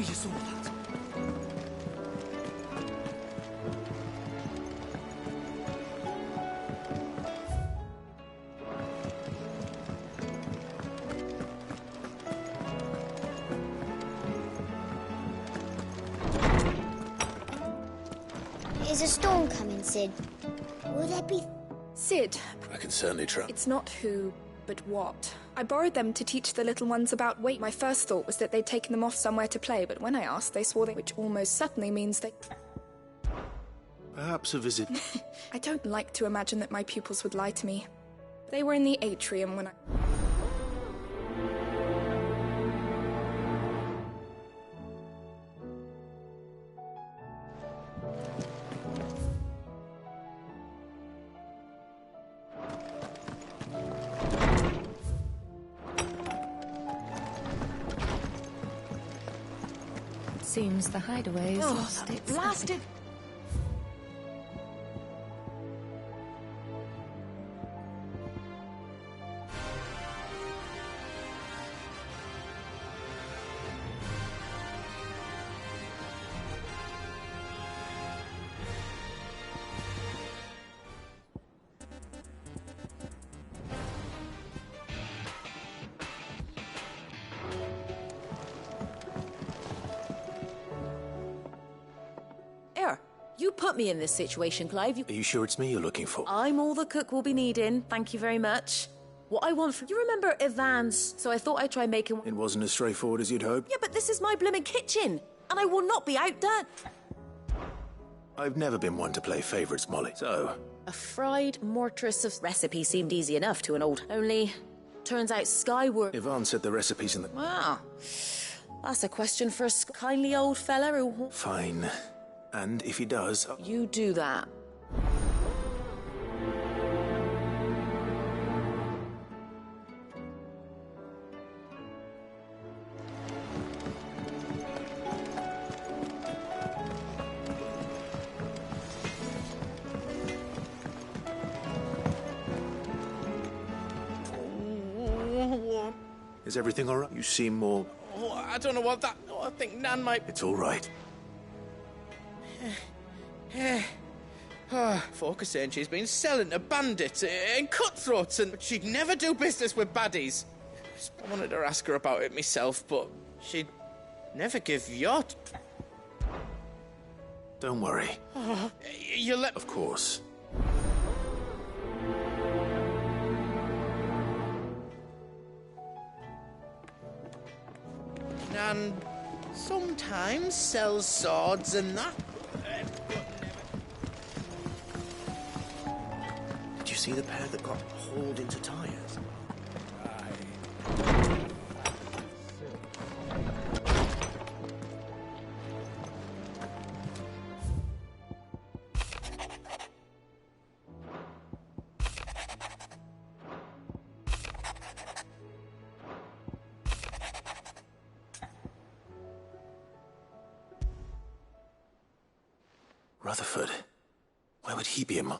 you saw that. Is a storm coming, Sid? Will there be... Sid. I can certainly try. It's not who, but what. I borrowed them to teach the little ones about weight. My first thought was that they'd taken them off somewhere to play, but when I asked, they swore they... Which almost certainly means they... Perhaps a visit. I don't like to imagine that my pupils would lie to me. They were in the atrium when I... Seems the hideaway's lost its... Blasted! You put me in this situation, Clive. Are you sure it's me you're looking for? I'm all the cook will be needing. Thank you very much. What I want from... You remember Ivan's? So I thought I'd try making... It wasn't as straightforward as you'd hoped. Yeah, but this is my blimmin' kitchen. And I will not be outdone. I've never been one to play favourites, Molly. So... A fried mortress of... Recipe seemed easy enough to an old... Only... Turns out Skyward... Ivan said the recipe's in the... Wow. That's a question for a kindly old fella who... Fine. And if he does... You do that. Is everything all right? You seem more... Oh, I don't know what that... Oh, I think Nan might... It's all right. Folk are saying she's been selling to bandits and cutthroats, but she'd never do business with baddies. I wanted to ask her about it myself, but she'd never give yacht. Don't worry. You let... Of course. Nan sometimes sells swords and that. Did you see the pair that got hauled into tyres? Rutherford. Where would he be among...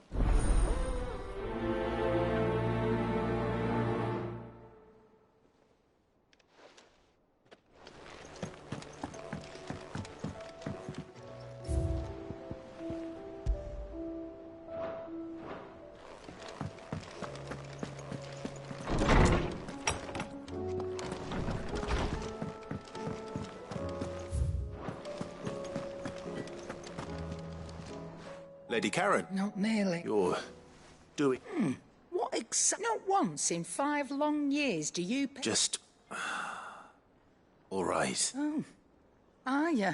Lady Karen. Not nearly. You're doing... What exactly? Not once in 5 long years do you... Just... all right. Oh. Are you?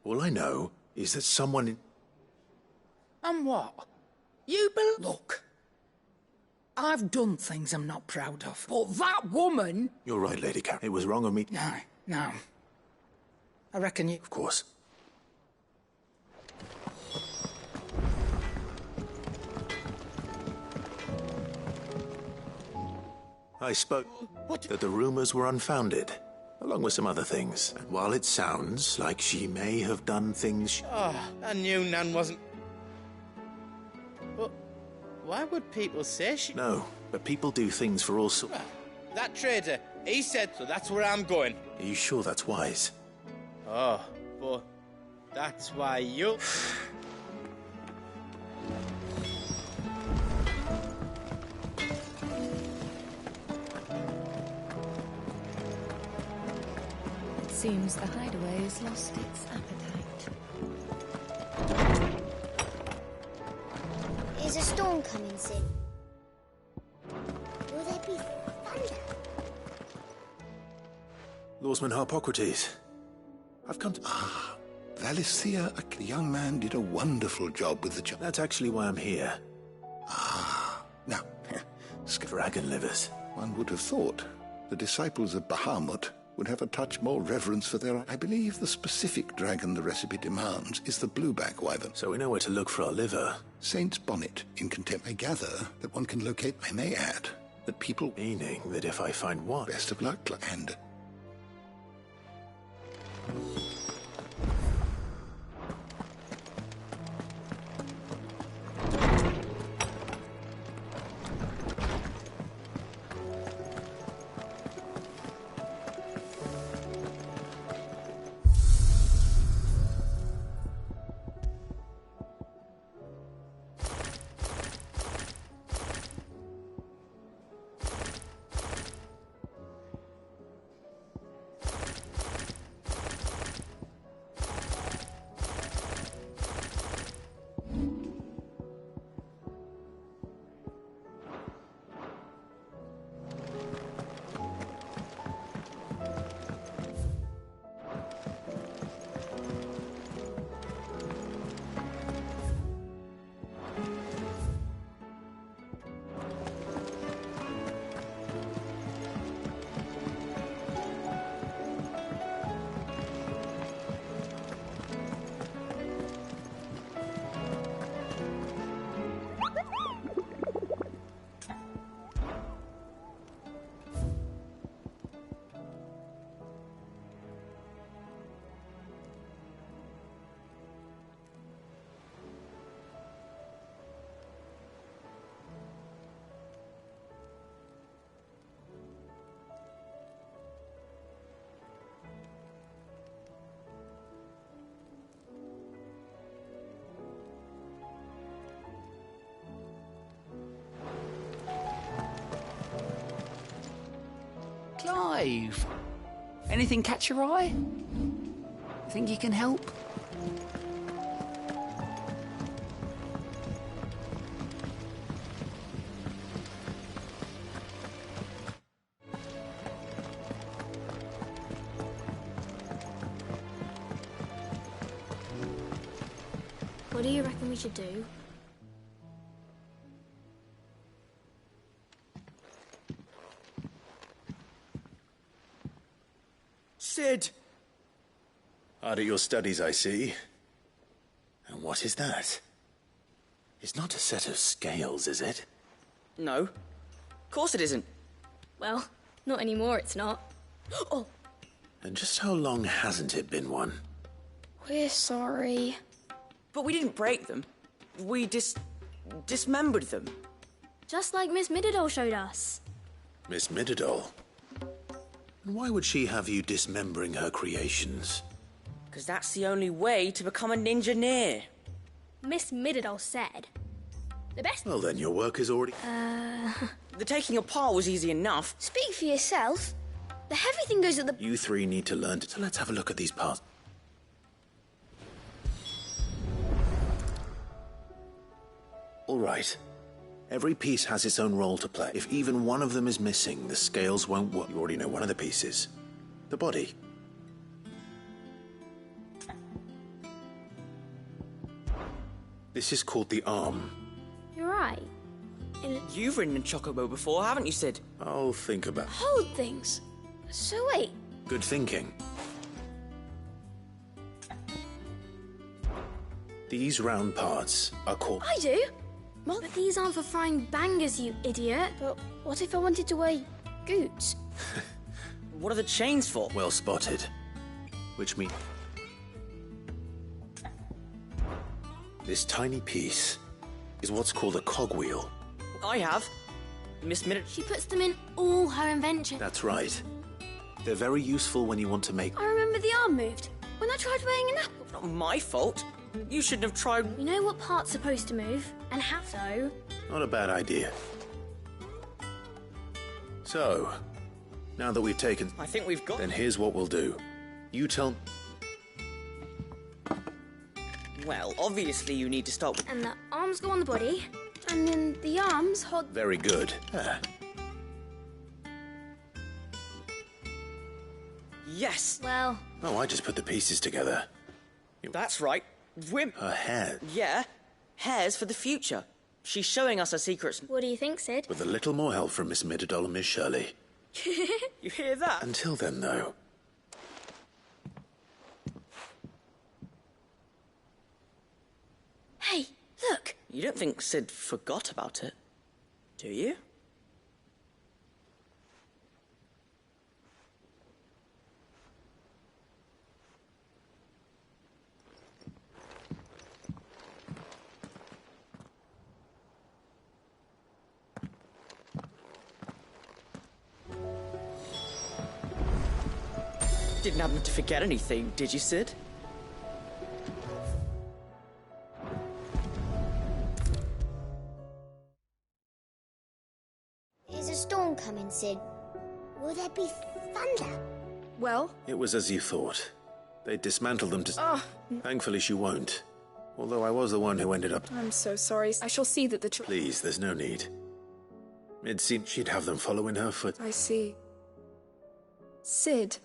All I know is that someone in... And what? Look. I've done things I'm not proud of. But that woman... You're right, Lady Karen. It was wrong of me... No. I reckon you... Of course. I spoke that the rumors were unfounded, along with some other things. And while it sounds like she may have done things... Oh, I knew Nan wasn't... But why would people say she... No, but people do things for all sorts... That trader, he said, so that's where I'm going. Are you sure that's wise? Oh, but that's why you... It seems the hideaway has lost its appetite. Is a storm coming, Sid? Will there be thunder? Lawsman Harpocrates. I've come to... Valisthea, the young man did a wonderful job with the child. That's actually why I'm here. Now, Dragon livers. one would have thought the disciples of Bahamut would have a touch more reverence for their... I believe the specific dragon the recipe demands is the blueback wyvern. So we know where to look for our liver. Saint's bonnet in contempt. I gather that one can locate... I may add that people... Meaning that if I find one... Best of luck, and... Clive, anything catch your eye? Think you can help? What do you reckon we should do? Sid! Hard at your studies, I see. And what is that? It's not a set of scales, is it? No. Of course it isn't. Well, not anymore, it's not. Oh! And just how long hasn't it been one? We're sorry. But we didn't break them. We dismembered them. Just like Miss Mididol showed us. Miss Mididol? And why would she have you dismembering her creations? Because that's the only way to become a ninja-neer. Miss Mididol said. The best... Well then, your work is already... The taking apart was easy enough. Speak for yourself. The heavy thing goes at the... You three need to learn to... So let's have a look at these parts. All right. Every piece has its own role to play. If even one of them is missing, the scales won't work. You already know one of the pieces. The body. This is called the arm. You're right. You've ridden a chocobo before, haven't you, Sid? I'll think about... Hold things. So wait. Good thinking. These round parts are called... I do. But these aren't for frying bangers, you idiot. But what if I wanted to wear goots? What are the chains for? Well spotted. Which means... This tiny piece is what's called a cogwheel. I have. Miss Mididol... She puts them in all her inventions. That's right. They're very useful when you want to make... I remember the arm moved. when I tried weighing an apple. Not my fault. You shouldn't have tried. You know what part's supposed to move, and how so? Not a bad idea. So, now that we've taken... I think we've got... Then here's what we'll do. You tell... Well, obviously you need to start with... And the arms go on the body, and then the arms hold... Very good. Yes! Well... Oh, I just put the pieces together. That's right. Her hair. Yeah. Hair's for the future. She's showing us her secrets. What do you think, Sid? With a little more help from Miss Middledol and Miss Shirley. You hear that? Until then, though... Hey, look! You don't think Sid forgot about it, do you? Didn't happen to forget anything, did you, Sid? Is a storm coming, Sid? Will there be thunder? Well? It was as you thought. They dismantled them to... Thankfully she won't. Although I was the one who ended up... I'm so sorry. I shall see that the Please, there's no need. It seemed she'd have them following her for... I see. Sid,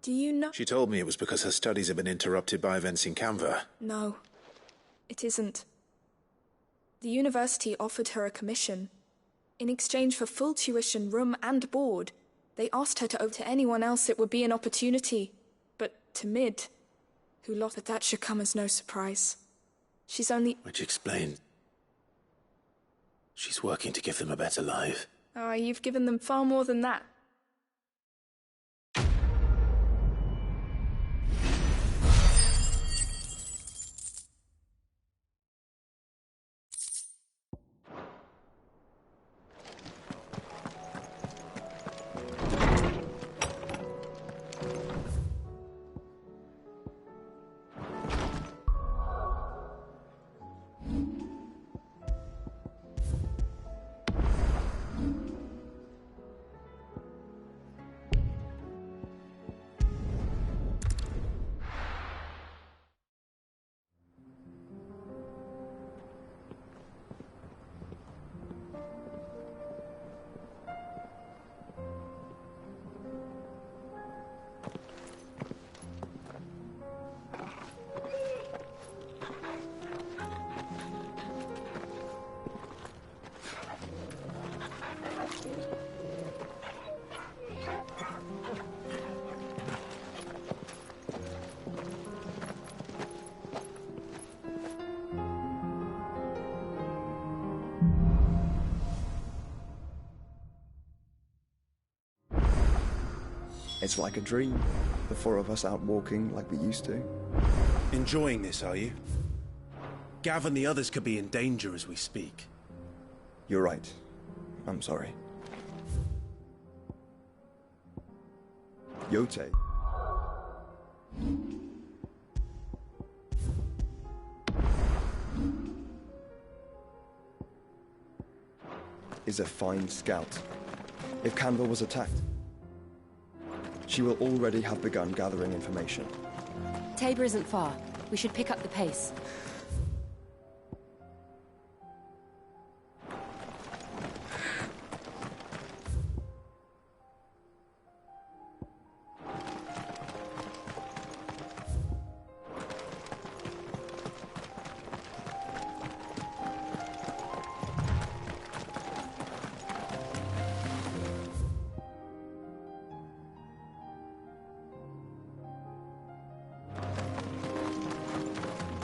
do you know... She told me it was because her studies had been interrupted by events in Canva. No, it isn't. The university offered her a commission. In exchange for full tuition, room and board, they asked her to open to anyone else it would be an opportunity. But to Mid, who lost, but that should come as no surprise. She's only... Which explained... She's working to give them a better life. Ah, you've given them far more than that. It's like a dream. The four of us out walking like we used to. Enjoying this, are you? Gav and the others could be in danger as we speak. You're right. I'm sorry. Yote. Is a fine scout. If Canva was attacked, she will already have begun gathering information. Tabor isn't far. We should pick up the pace.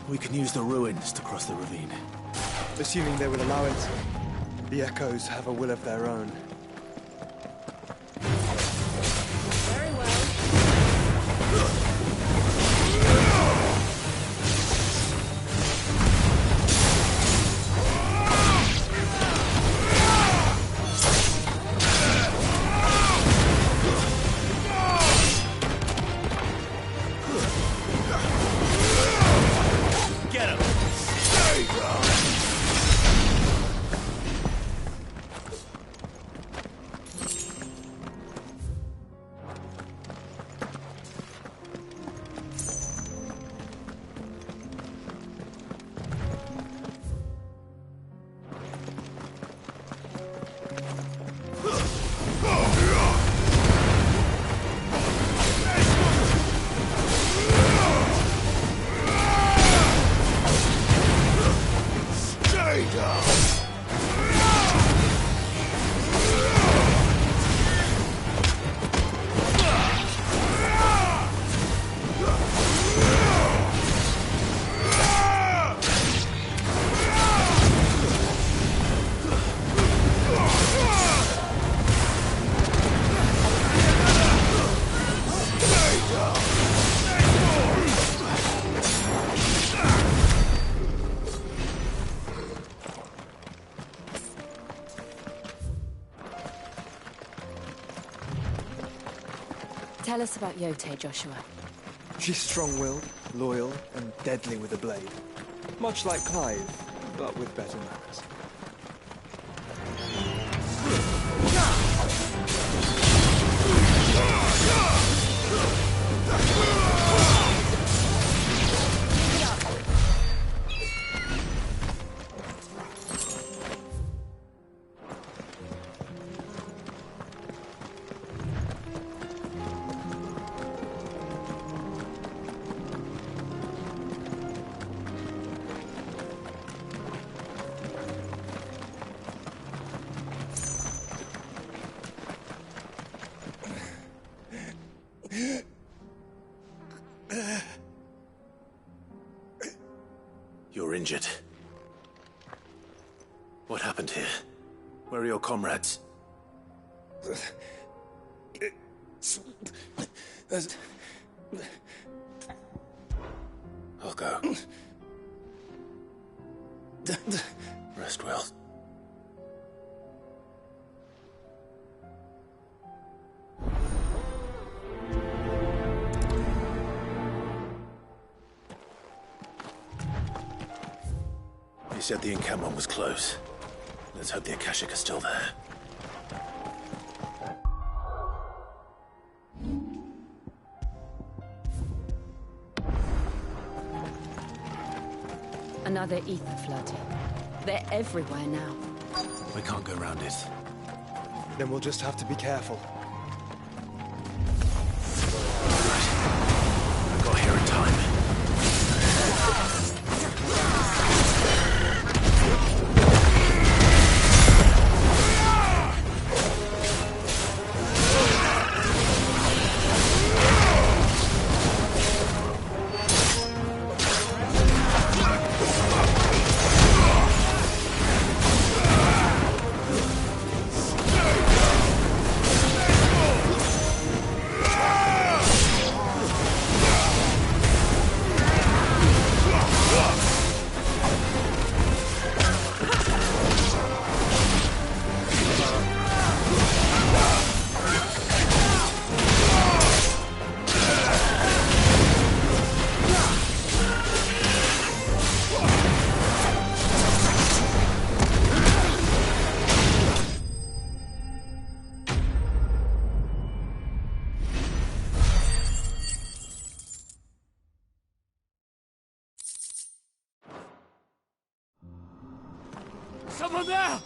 We can use the ruins to cross the ravine. Assuming they will allow it, the Echoes have a will of their own. Very well. Tell us about Yote, Joshua. She's strong-willed, loyal, and deadly with a blade. Much like Clive, but with better manners. You're injured. What happened here? Where are your comrades? I'll go. Rest well. You said the encampment was close. Let's hope the Akashic are still there. Another ether flood. They're everywhere now. We can't go around it. Then we'll just have to be careful. I got here in time. Someone there!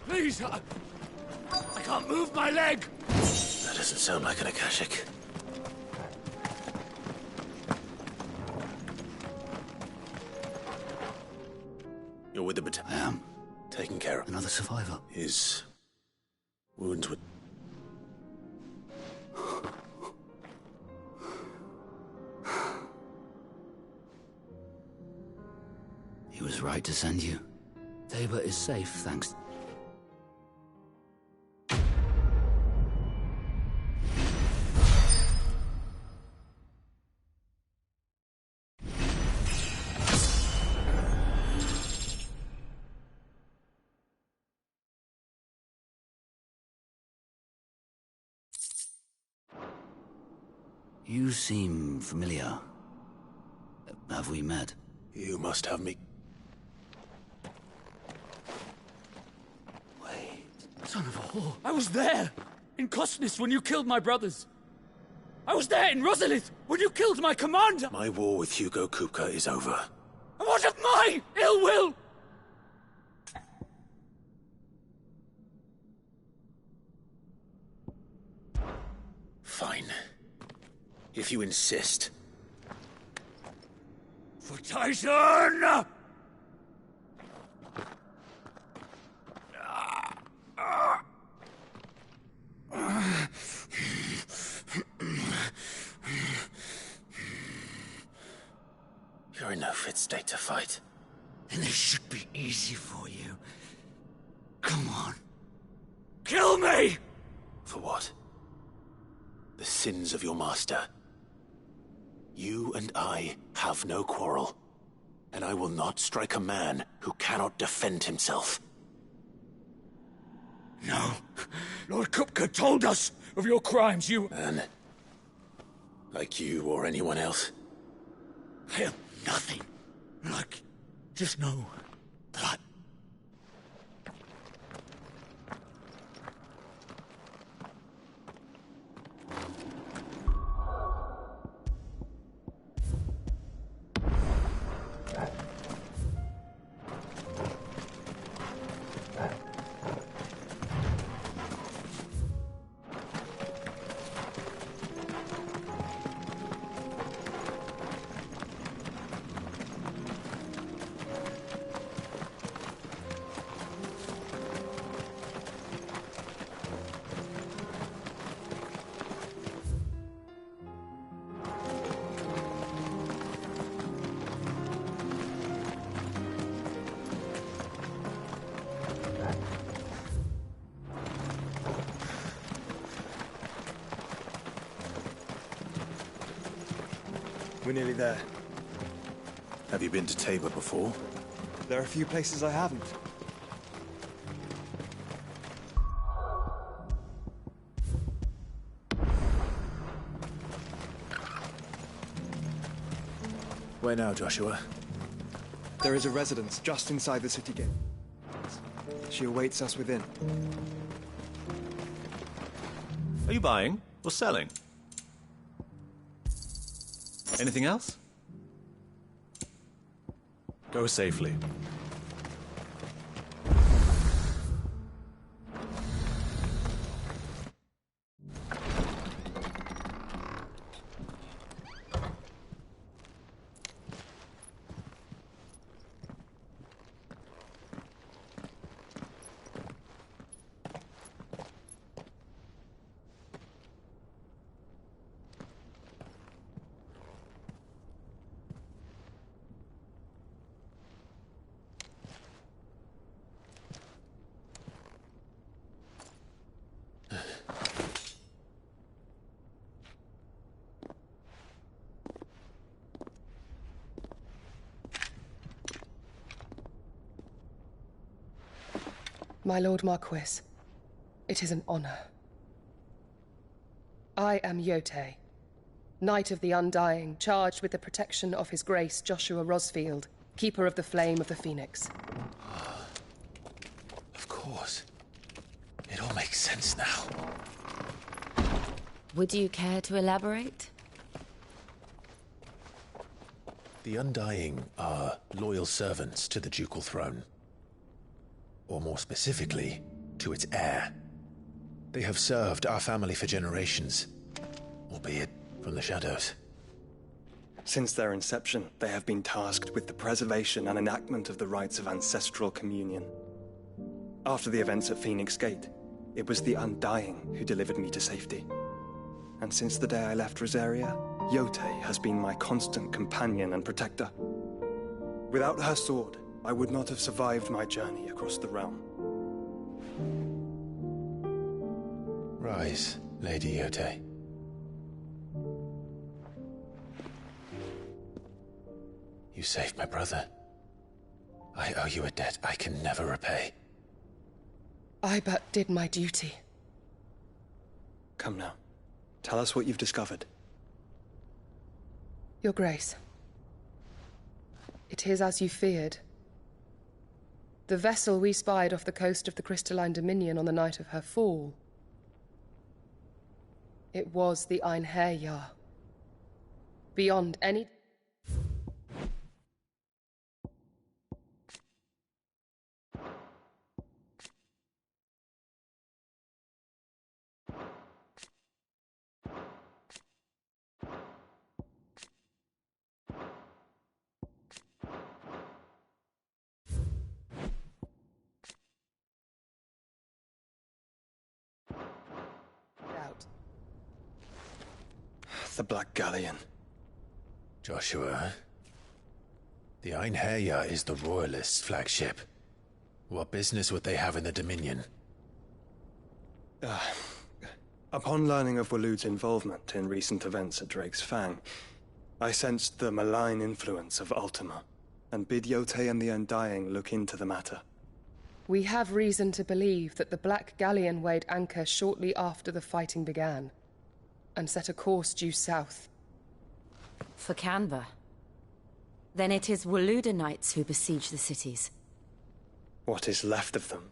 Please, I can't move my leg! That doesn't sound like an Akashic. You're with the battalion? I am. Taking care of Another survivor. His wounds were... He was right to send you. Tabor is safe, thanks. You seem familiar. Have we met? You must have me. Son of a whore. I was there! In Kosnis when you killed my brothers. I was there in Rosalith when you killed my commander! My war with Hugo Kupka is over. And what of my ill will? Fine. If you insist. For Tyson! You're in no fit state to fight. And this should be easy for you. Come on. Kill me! For what? The sins of your master. You and I have no quarrel. And I will not strike a man who cannot defend himself. No. Lord Kupka told us of your crimes, you... Man, like you or anyone else. I am nothing. Like, just know that I... We're nearly there. Have you been to Tabor before? There are a few places I haven't. Where now, Joshua? There is a residence just inside the city gate. She awaits us within. Are you buying or selling? Anything else? Go safely. My Lord Marquis, it is an honor. I am Yote, Knight of the Undying, charged with the protection of His Grace Joshua Rosfield, Keeper of the Flame of the Phoenix. Of course. It all makes sense now. Would you care to elaborate? The Undying are loyal servants to the ducal throne. Or more specifically, to its heir. They have served our family for generations, albeit from the shadows. Since their inception, they have been tasked with the preservation and enactment of the rites of ancestral communion. After the events at Phoenix Gate, it was the Undying who delivered me to safety. And since the day I left Rosaria, Yote has been my constant companion and protector. Without her sword, I would not have survived my journey across the realm. Rise, Lady Yote. You saved my brother. I owe you a debt I can never repay. I but did my duty. Come now. Tell us what you've discovered. Your Grace. It is as you feared. The vessel we spied off the coast of the Crystalline Dominion on the night of her fall. It was the Einherjar. Beyond any... The Black Galleon. Joshua, the Einherjar is the Royalists' flagship. What business would they have in the Dominion? Upon learning of Waloed's involvement in recent events at Drake's Fang, I sensed the malign influence of Ultima, and bid Yote and the Undying look into the matter. We have reason to believe that the Black Galleon weighed anchor shortly after the fighting began, and set a course due south. For Canva. Then it is Waluda knights who besiege the cities. What is left of them,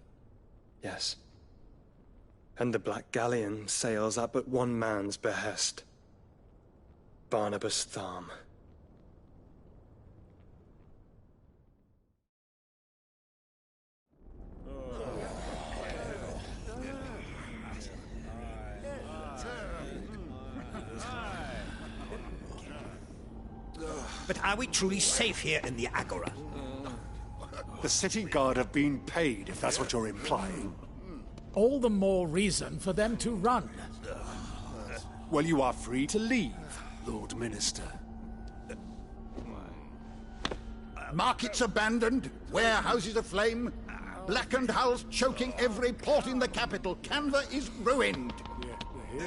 yes. And the Black Galleon sails at but one man's behest. Barnabas Tharm. But are we truly safe here in the Agora? The city guard have been paid, if that's what you're implying. All the more reason for them to run. Well, you are free to leave, Lord Minister. Markets abandoned, warehouses aflame, blackened hulls choking every port in the capital. Canva is ruined.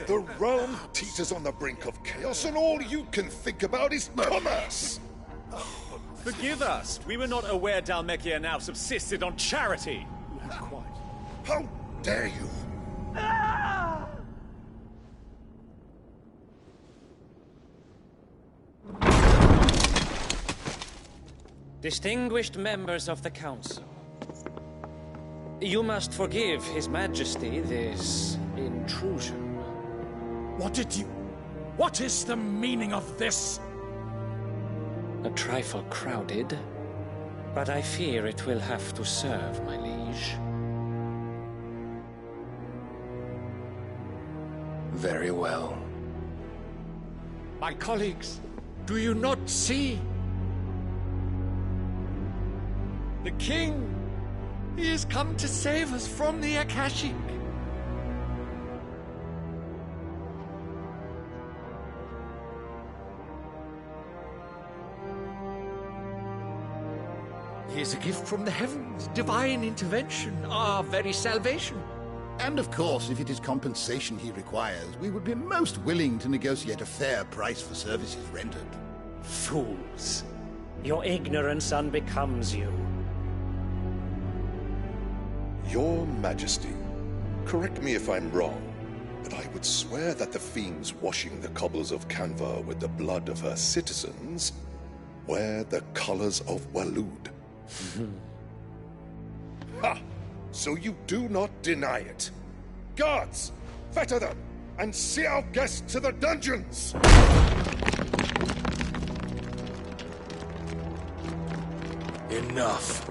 The realm teeters on the brink of chaos, and all you can think about is commerce! Forgive us! We were not aware Dhalmekia now subsisted on charity! How dare you! Distinguished members of the Council, you must forgive His Majesty this intrusion. What is the meaning of this? A trifle crowded, but I fear it will have to serve, my liege. Very well. My colleagues, do you not see? The king! He has come to save us from the Akashic! He is a gift from the heavens, divine intervention, our very salvation. And of course, if it is compensation he requires, we would be most willing to negotiate a fair price for services rendered. Fools! Your ignorance unbecomes you. Your Majesty, correct me if I'm wrong, but I would swear that the fiends washing the cobbles of Canva with the blood of her citizens wear the colors of Walud. Ha! So you do not deny it. Guards, fetter them, and see our guests to the dungeons! Enough.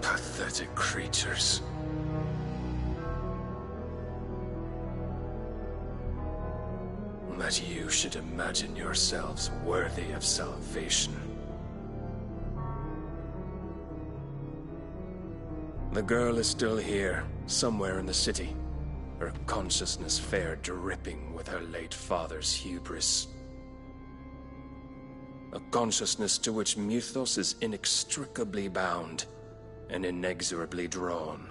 Pathetic creatures. That you should imagine yourselves worthy of salvation. The girl is still here, somewhere in the city, her consciousness fair dripping with her late father's hubris. A consciousness to which Mythos is inextricably bound and inexorably drawn.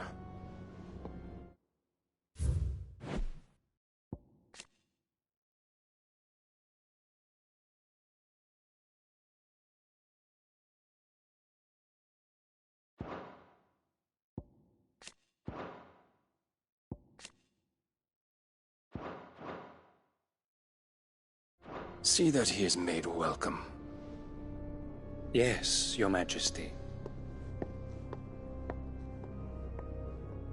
See that he is made welcome. Yes, Your Majesty.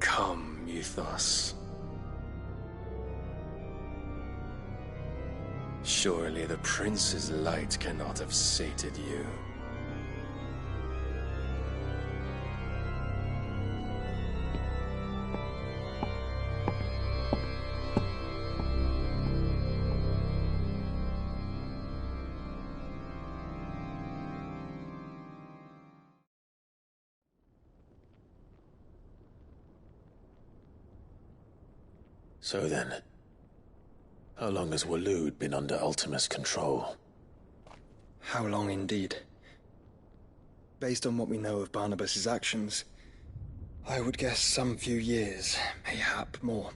Come, Mythos. Surely the prince's light cannot have sated you. So then, how long has Walud been under Ultima's control? How long indeed? Based on what we know of Barnabas's actions, I would guess some few years, mayhap more.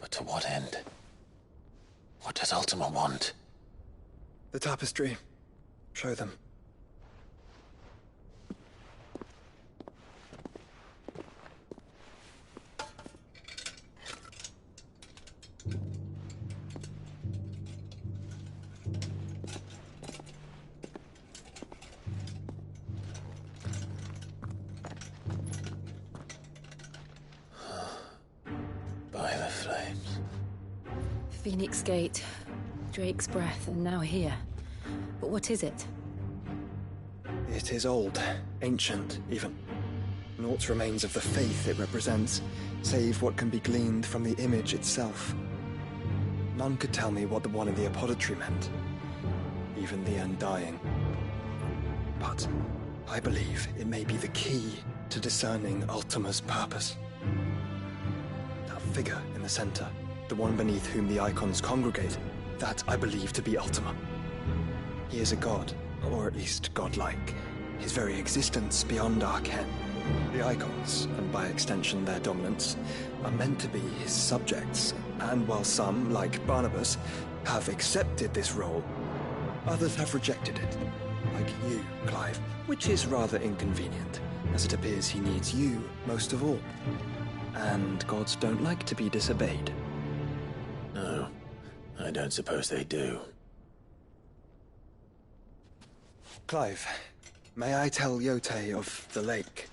But to what end? What does Ultima want? The tapestry. Show them. By the flames. Phoenix Gate, Drake's Breath, and now here. But what is it? It is old, ancient, even. Naught remains of the faith it represents, save what can be gleaned from the image itself. None could tell me what the one in the apothecary meant, even the Undying. But I believe it may be the key to discerning Ultima's purpose. That figure in the center, the one beneath whom the icons congregate, that I believe to be Ultima. He is a god, or at least godlike, his very existence beyond our ken. The icons, and by extension their dominants, are meant to be his subjects, and while some, like Barnabas, have accepted this role, others have rejected it, like you, Clive, which is rather inconvenient, as it appears he needs you most of all. And gods don't like to be disobeyed. No, I don't suppose they do. Clive, may I tell Yote of the lake?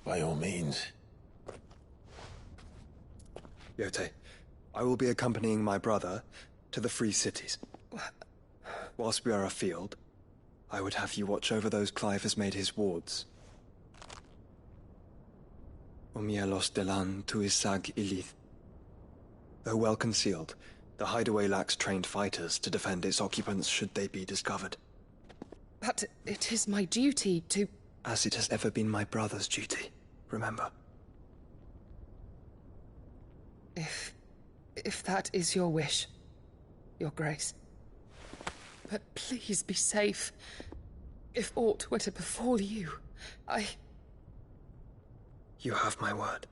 By all means. Yote, I will be accompanying my brother to the Free Cities. Whilst we are afield, I would have you watch over those Clive has made his wards. Omielos delan tuisag ilith. Though well concealed, the hideaway lacks trained fighters to defend its occupants should they be discovered. But it is my duty to... As it has ever been my brother's duty, remember. If that is your wish, Your Grace. But please be safe. If aught were to befall you, You have my word.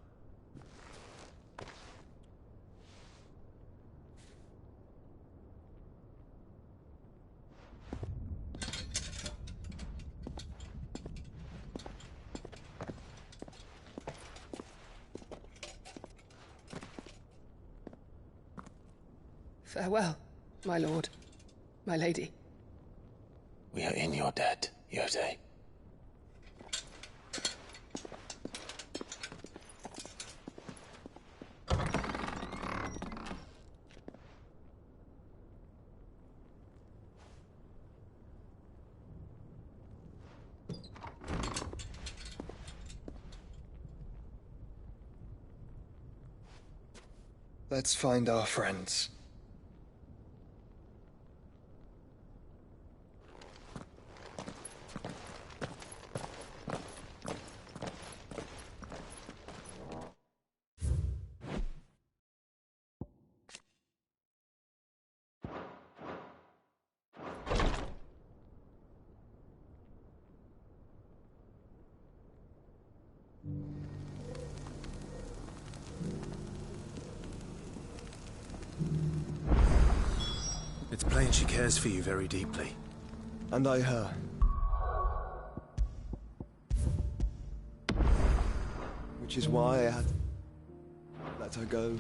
Farewell, my lord, my lady. We are in your debt, Yote. Let's find our friends. It's plain she cares for you very deeply. And I her. Which is why I had to let her go.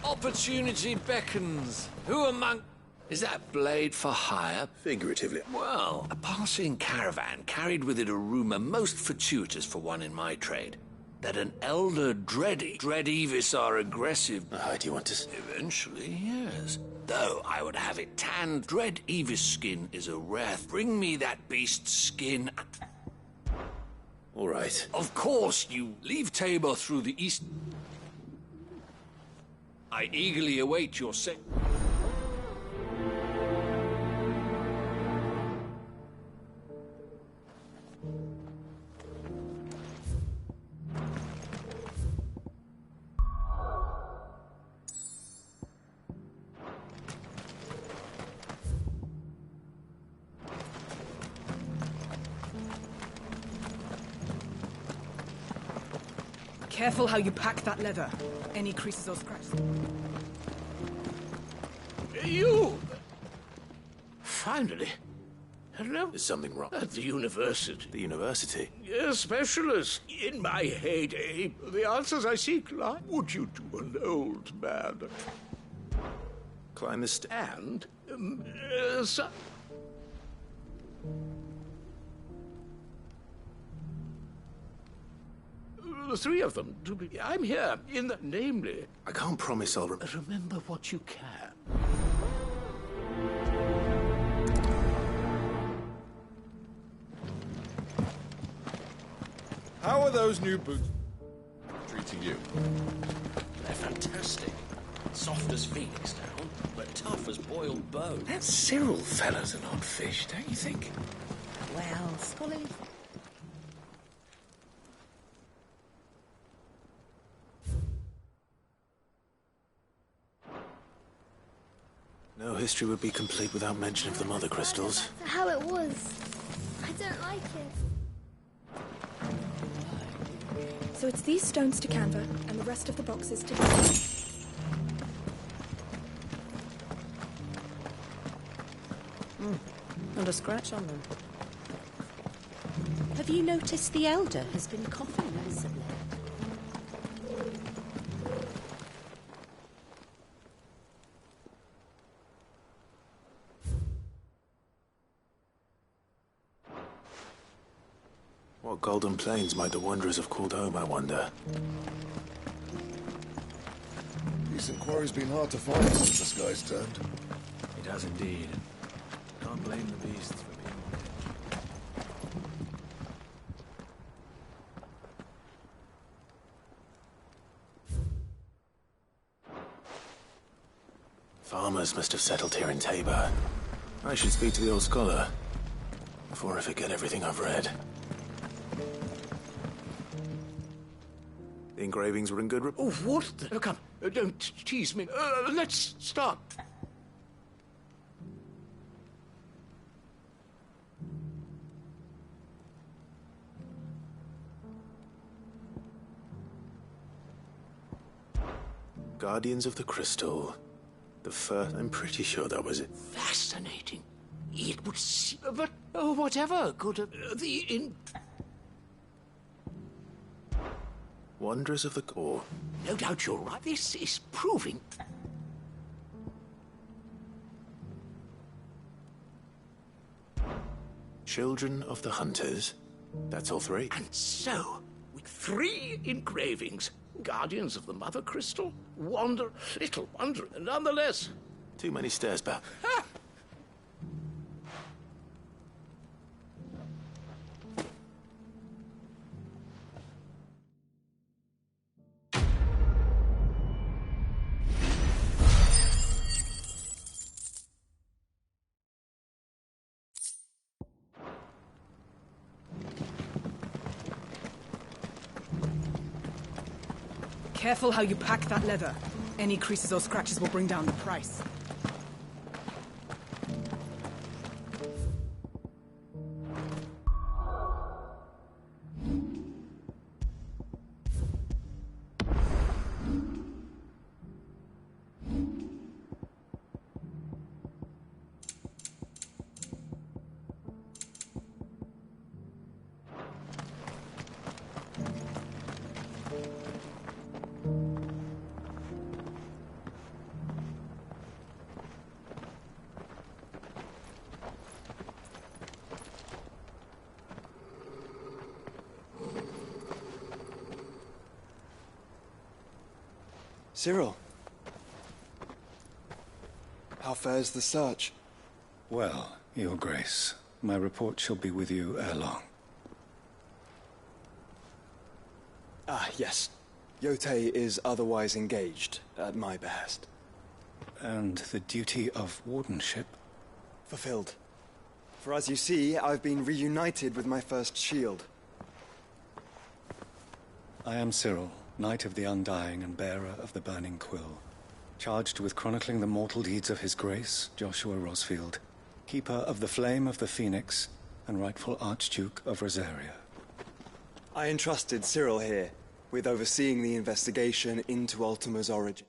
Opportunity beckons. Who among... Is that blade for hire? Figuratively. Well, a passing caravan carried with it a rumor most fortuitous for one in my trade. That an elder Dreadivis are aggressive. Do you want to... Eventually, yes. Though I would have it tanned, Dreadivis skin is a rare. Bring me that beast's skin. All right. Of course, you leave Tabor through the east. I eagerly await your Careful how you pack that leather. Any creases or scratches. You! Finally. Hello? Is something wrong? At the university. The university? A specialist. In my heyday, the answers I seek lie. Would you to an old man? Climb this And, so... The three of them. I'm here, namely... I can't promise I'll remember what you can. How are those new boots treating you? They're fantastic. Soft as phoenix down, but tough as boiled bone. That Cyril fella's an odd fish, don't you think? Well, Scully... No history would be complete without mention of the mother crystals. That's how it was. I don't like it. So it's these stones to Canva, and the rest of the boxes to... Not a scratch on them. Have you noticed the Elder has been coughing recently? What golden plains might the wanderers have called home, I wonder? Recent quarry's been hard to find since the sky's turned. It has indeed. Can't blame the beasts for being on edge. Farmers must have settled here in Tabor. I should speak to the old scholar before I forget everything I've read. The engravings were in good Oh, what the... Come, don't tease me. Let's start. Guardians of the Crystal. The first... I'm pretty sure that was it. Fascinating. It would seem... But, whatever could have... Wanderers of the Core. No doubt you're right. This is proving... Children of the Hunters. That's all three. And so, with 3 engravings, Guardians of the Mother Crystal, little wonder, nonetheless. Too many stairs, Bab. Careful how you pack that leather. Any creases or scratches will bring down the price. Cyril. How fares the search? Well, Your Grace, my report shall be with you ere long. Ah, yes. Yotei is otherwise engaged, at my behest. And the duty of wardenship? Fulfilled. For as you see, I've been reunited with my first shield. I am Cyril, Knight of the Undying and bearer of the Burning Quill, charged with chronicling the mortal deeds of His Grace, Joshua Rosfield, Keeper of the Flame of the Phoenix, and rightful Archduke of Rosaria. I entrusted Cyril here. with overseeing the investigation into Ultima's origin.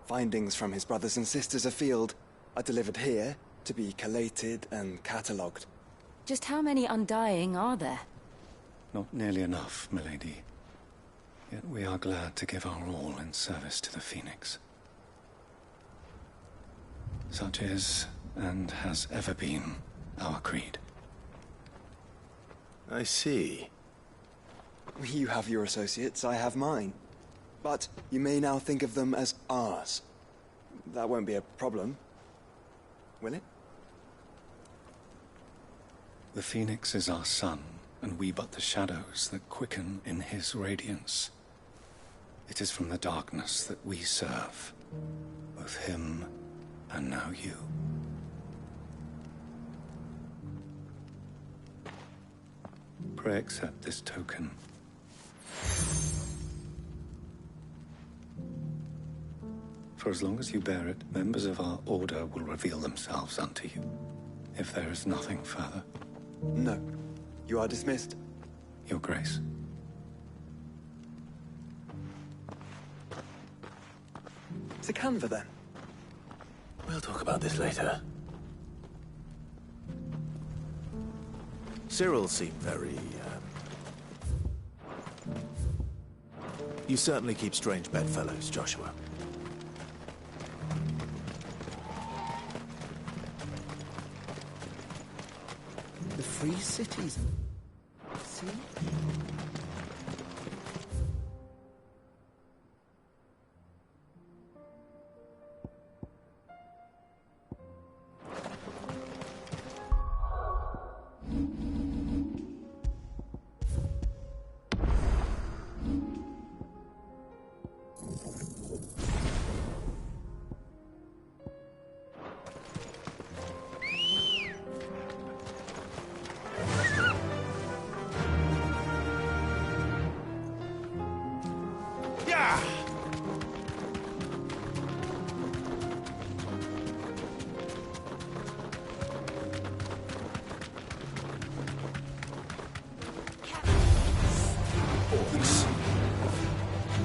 Findings from his brothers and sisters afield are delivered here to be collated and catalogued. Just how many Undying are there? Not nearly enough, milady. Yet we are glad to give our all in service to the Phoenix. Such is, and has ever been, our creed. I see. You have your associates, I have mine. But you may now think of them as ours. That won't be a problem, will it? The Phoenix is our sun, and we but the shadows that quicken in his radiance. It is from the darkness that we serve, both him and now you. Pray accept this token. For as long as you bear it, members of our order will reveal themselves unto you, if there is nothing further. No. You are dismissed. Your Grace. To Canva, then. We'll talk about this later. Cyril seemed very, You certainly keep strange bedfellows, Joshua. The free cities. See?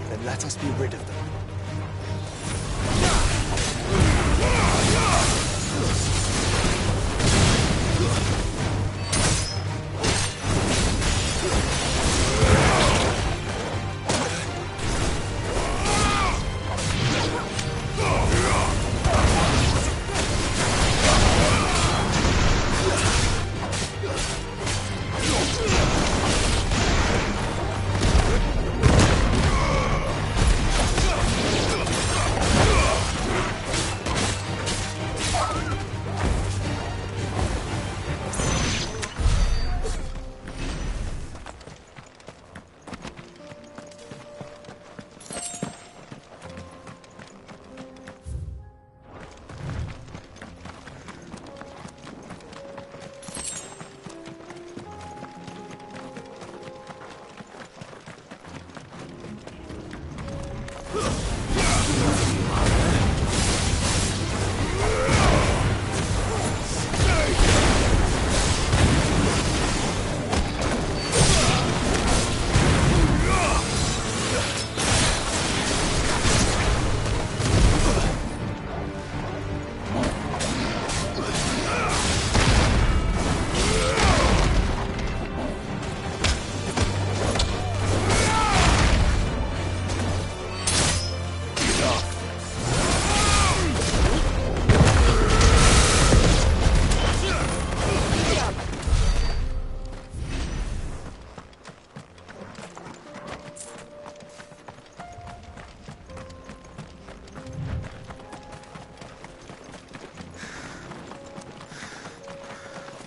Then let us be rid of them.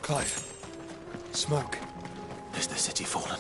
Clive. Smoke. Is the city fallen?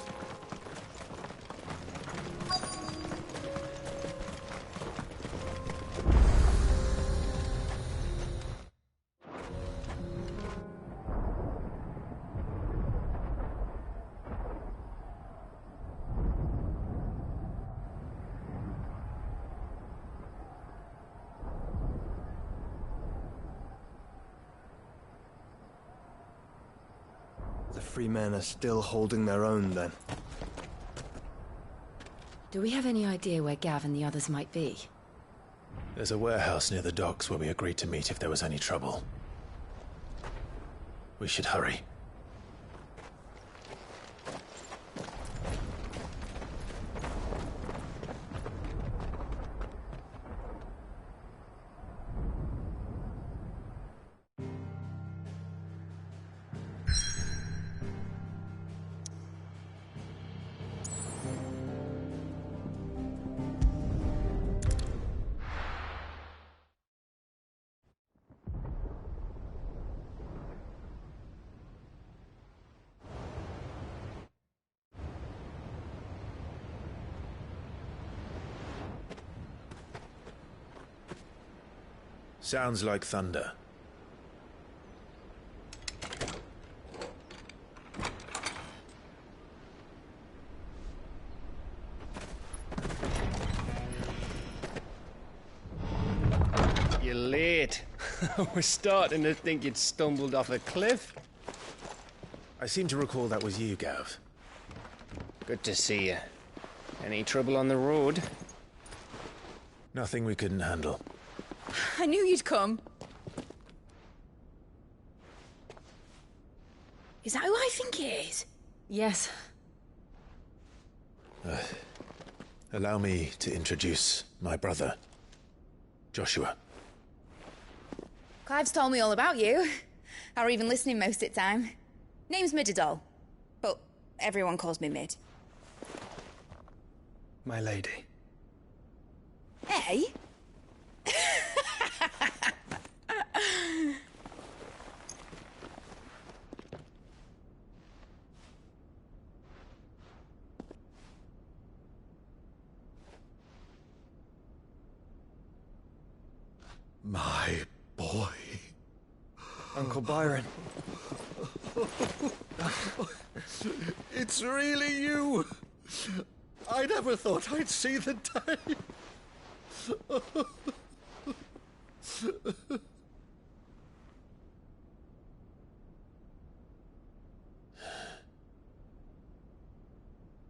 ffxvi men are still holding their own, then. Do we have any idea where Gav and the others might be? There's a warehouse near the docks where we agreed to meet if there was any trouble. We should hurry. Sounds like thunder. You're late. We're starting to think you'd stumbled off a cliff. I seem to recall that was you, Gav. Good to see you. Any trouble on the road? Nothing we couldn't handle. I knew you'd come. Is that who I think it is? Yes. Allow me to introduce my brother, Joshua. Clive's told me all about you. Or even listening most of the time. Name's Midadol, but everyone calls me Mid. My lady. Hey? My boy. Uncle Byron. It's really you. I never thought I'd see the day.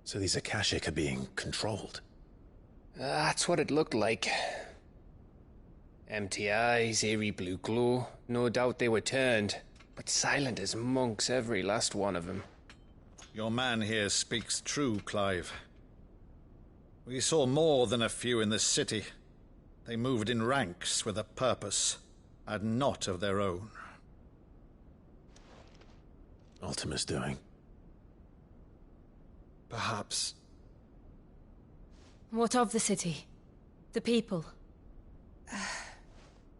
So these Akashic are being controlled? That's what it looked like. Empty eyes, eerie blue glow. No doubt they were turned, but silent as monks, every last one of them. Your man here speaks true, Clive. We saw more than a few in this city. They moved in ranks with a purpose, and not of their own. Ultima's doing. Perhaps. What of the city? The people?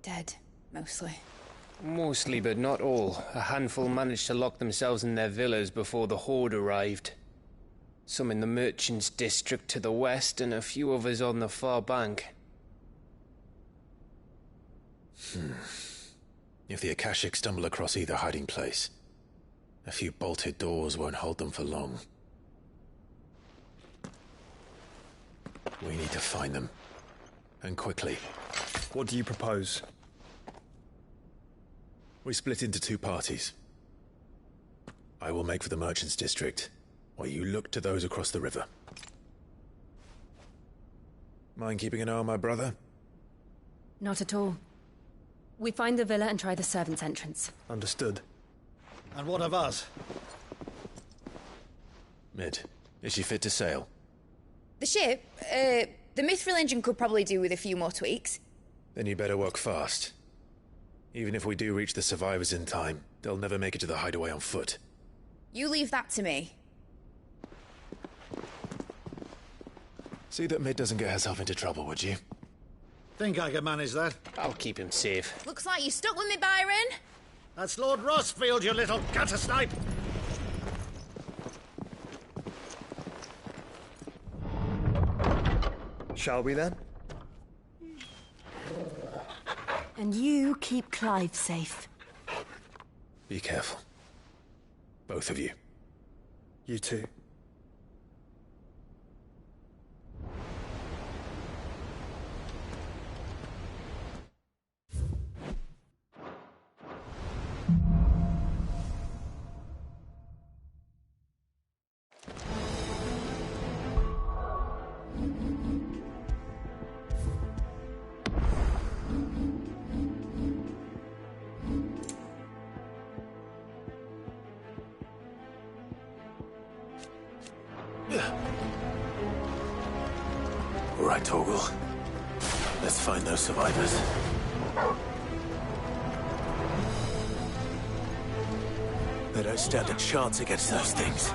Dead, mostly. Mostly, but not all. A handful managed to lock themselves in their villas before the Horde arrived. Some in the Merchants' District to the west, and a few others on the far bank. If the Akashic stumble across either hiding place, a few bolted doors won't hold them for long. We need to find them. And quickly. What do you propose? We split into two parties. I will make for the Merchants' District, while you look to those across the river. Mind keeping an eye on my brother? Not at all. We find the villa and try the servants' entrance. Understood. And what of us? Mid, is she fit to sail? The ship, the Mithril engine could probably do with a few more tweaks. Then you better work fast. Even if we do reach the survivors in time, they'll never make it to the hideaway on foot. You leave that to me. See that Mid doesn't get herself into trouble, would you? Think I can manage that? I'll keep him safe. Looks like you stuck with me, Byron. That's Lord Rossfield, you little gutter snipe! Shall we then? And you keep Clive safe. Be careful. Both of you. You too. Torgal. Let's find those survivors. They don't stand a chance against those things.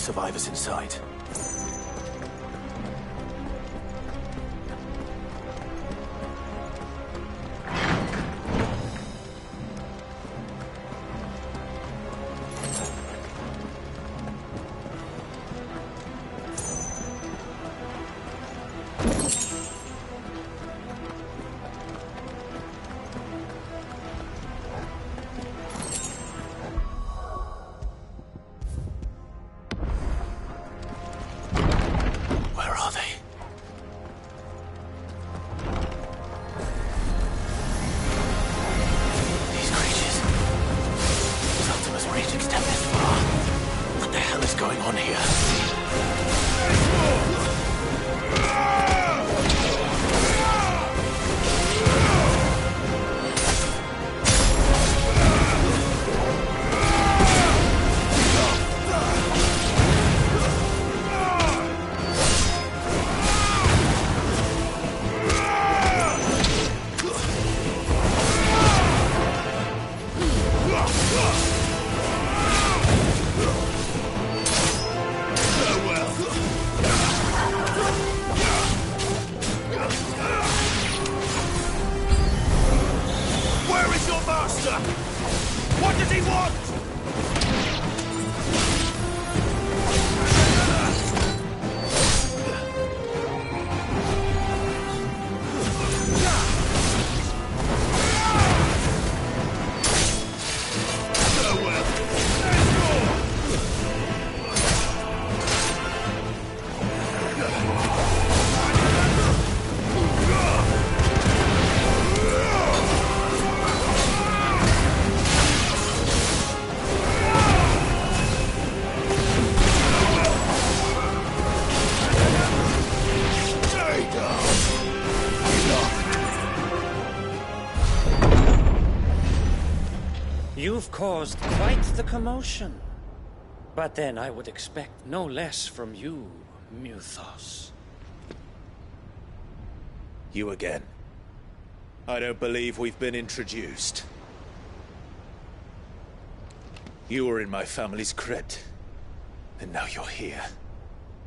survivors inside. What does he want? You've caused quite the commotion. But then I would expect no less from you, Muthos. You again. I don't believe we've been introduced. You were in my family's crypt, and now you're here,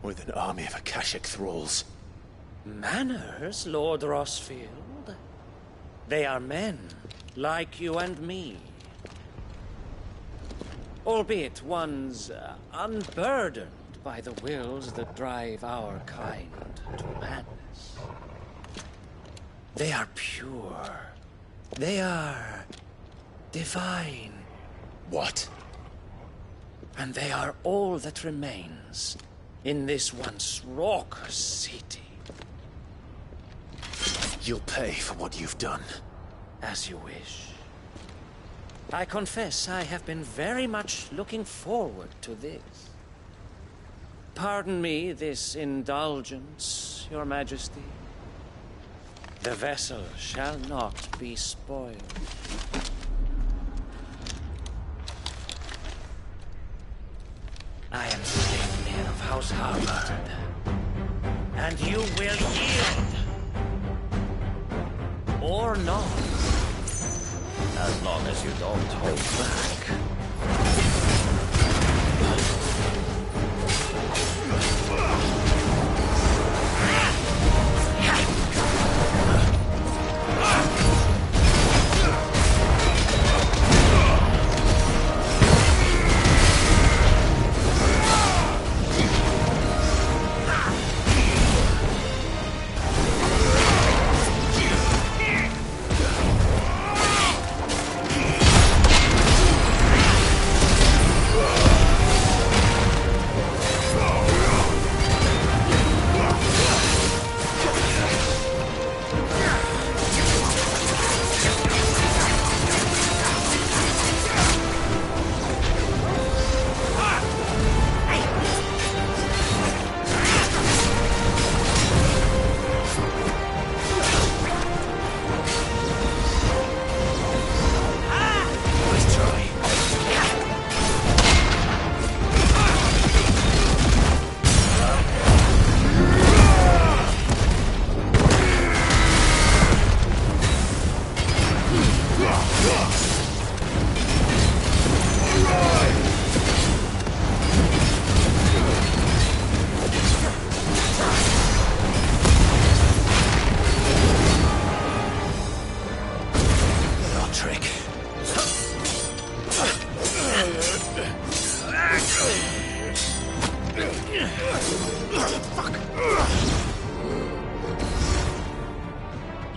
with an army of Akashic thralls. Manners, Lord Rossfield? They are men, like you and me. Albeit ones unburdened by the wills that drive our kind to madness. They are pure. They are divine. What? And they are all that remains in this once raucous city. You'll pay for what you've done. As you wish. I confess I have been very much looking forward to this. Pardon me this indulgence, Your Majesty. The vessel shall not be spoiled. I am Sleipnir of House Harvard, and you will yield. Or not. As long as you don't hold back.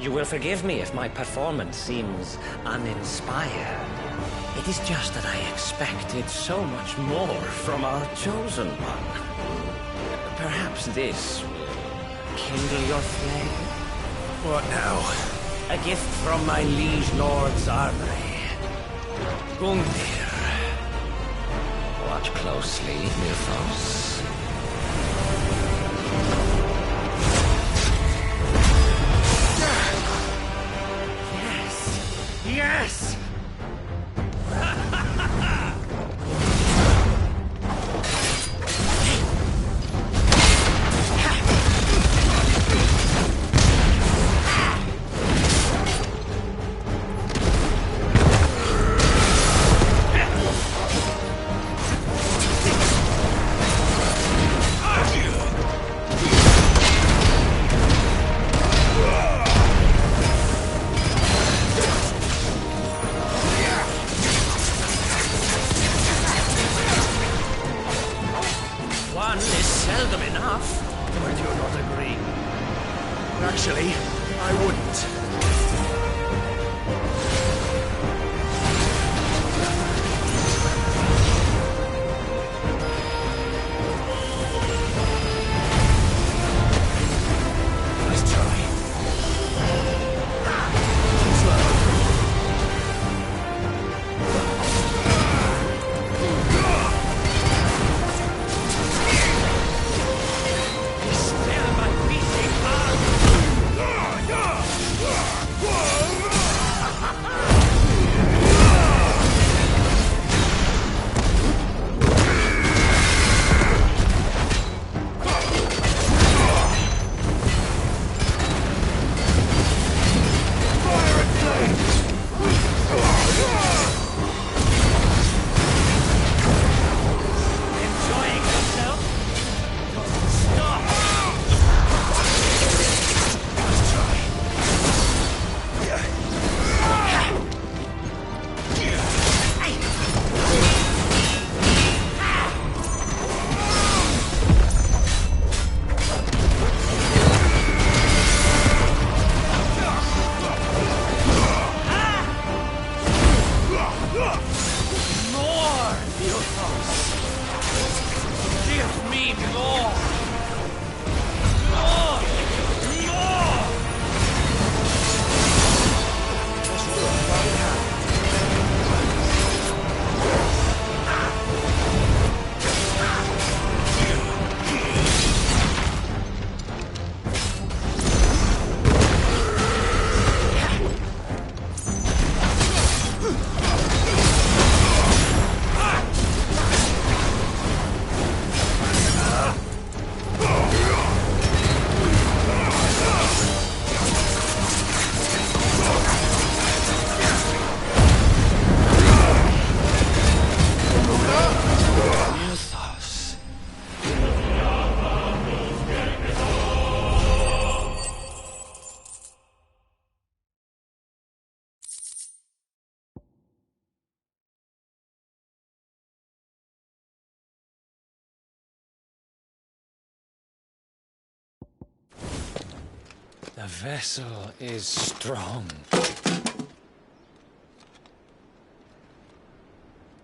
You will forgive me if my performance seems uninspired. It is just that I expected so much more from our chosen one. Perhaps this will kindle your flame? What now? A gift from my liege lord's armory. Gungnir. Watch closely, Nilfos. Yes! Actually, I wouldn't. Nice try. The vessel is strong.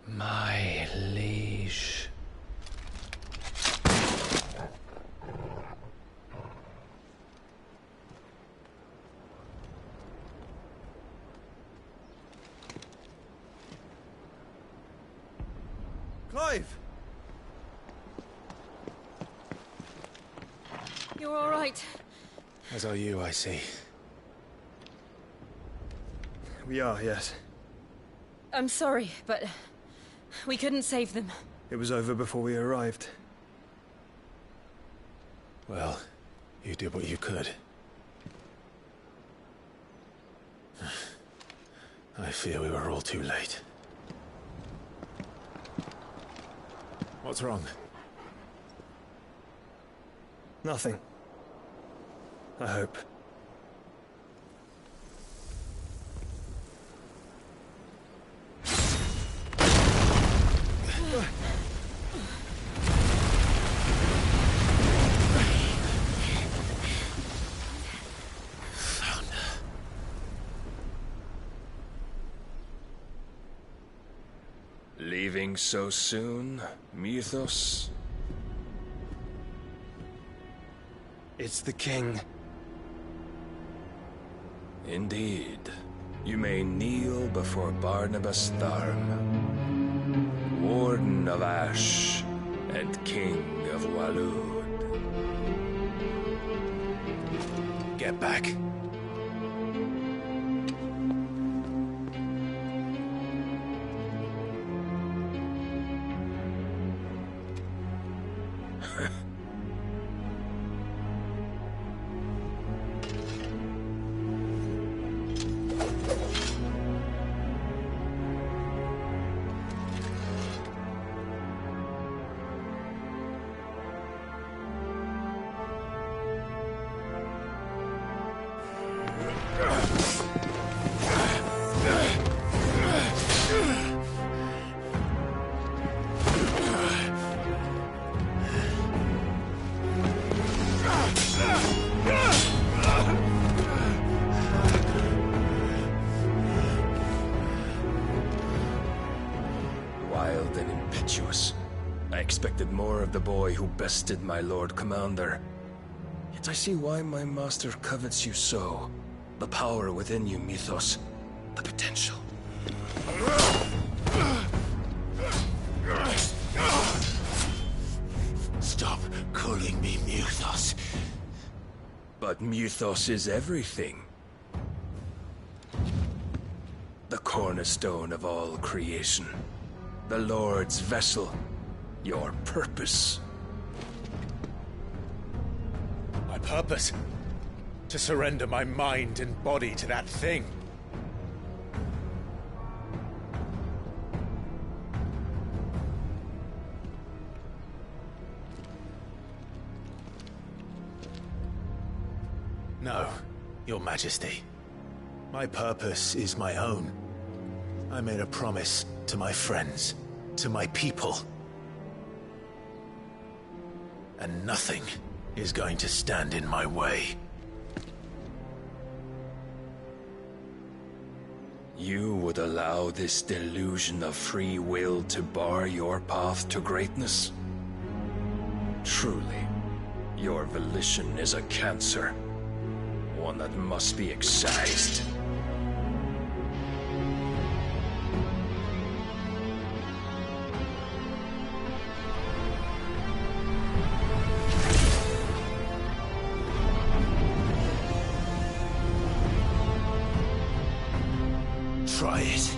My liege. Clive! You're all right. As are you, I see. We are, yes. I'm sorry, but we couldn't save them. It was over before we arrived. Well, you did what you could. I fear we were all too late. What's wrong? Nothing. I hope. Leaving so soon, Mythos? It's the king. Indeed. You may kneel before Barnabas Tharm, Warden of Ash and King of Waloed. Get back. Wild and impetuous. I expected more of the boy who bested my Lord Commander. Yet I see why my master covets you so. The power within you, Mythos. The potential. Stop calling me Mythos. But Mythos is everything. The cornerstone of all creation. The Lord's vessel. Your purpose. My purpose? To surrender my mind and body to that thing. No, Your Majesty. My purpose is my own. I made a promise to my friends, to my people. And nothing is going to stand in my way. You would allow this delusion of free will to bar your path to greatness? Truly, your volition is a cancer. One that must be excised. Try it.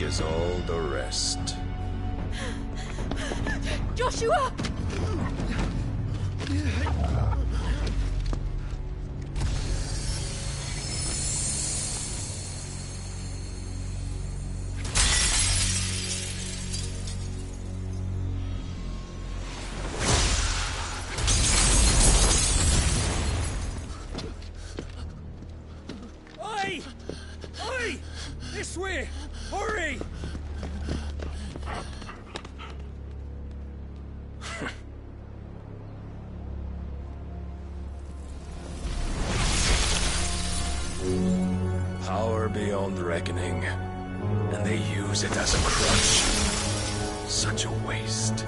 As all the rest. Joshua! Oi! Oi! This way! Hurry! Power beyond reckoning, and they use it as a crutch. Such a waste.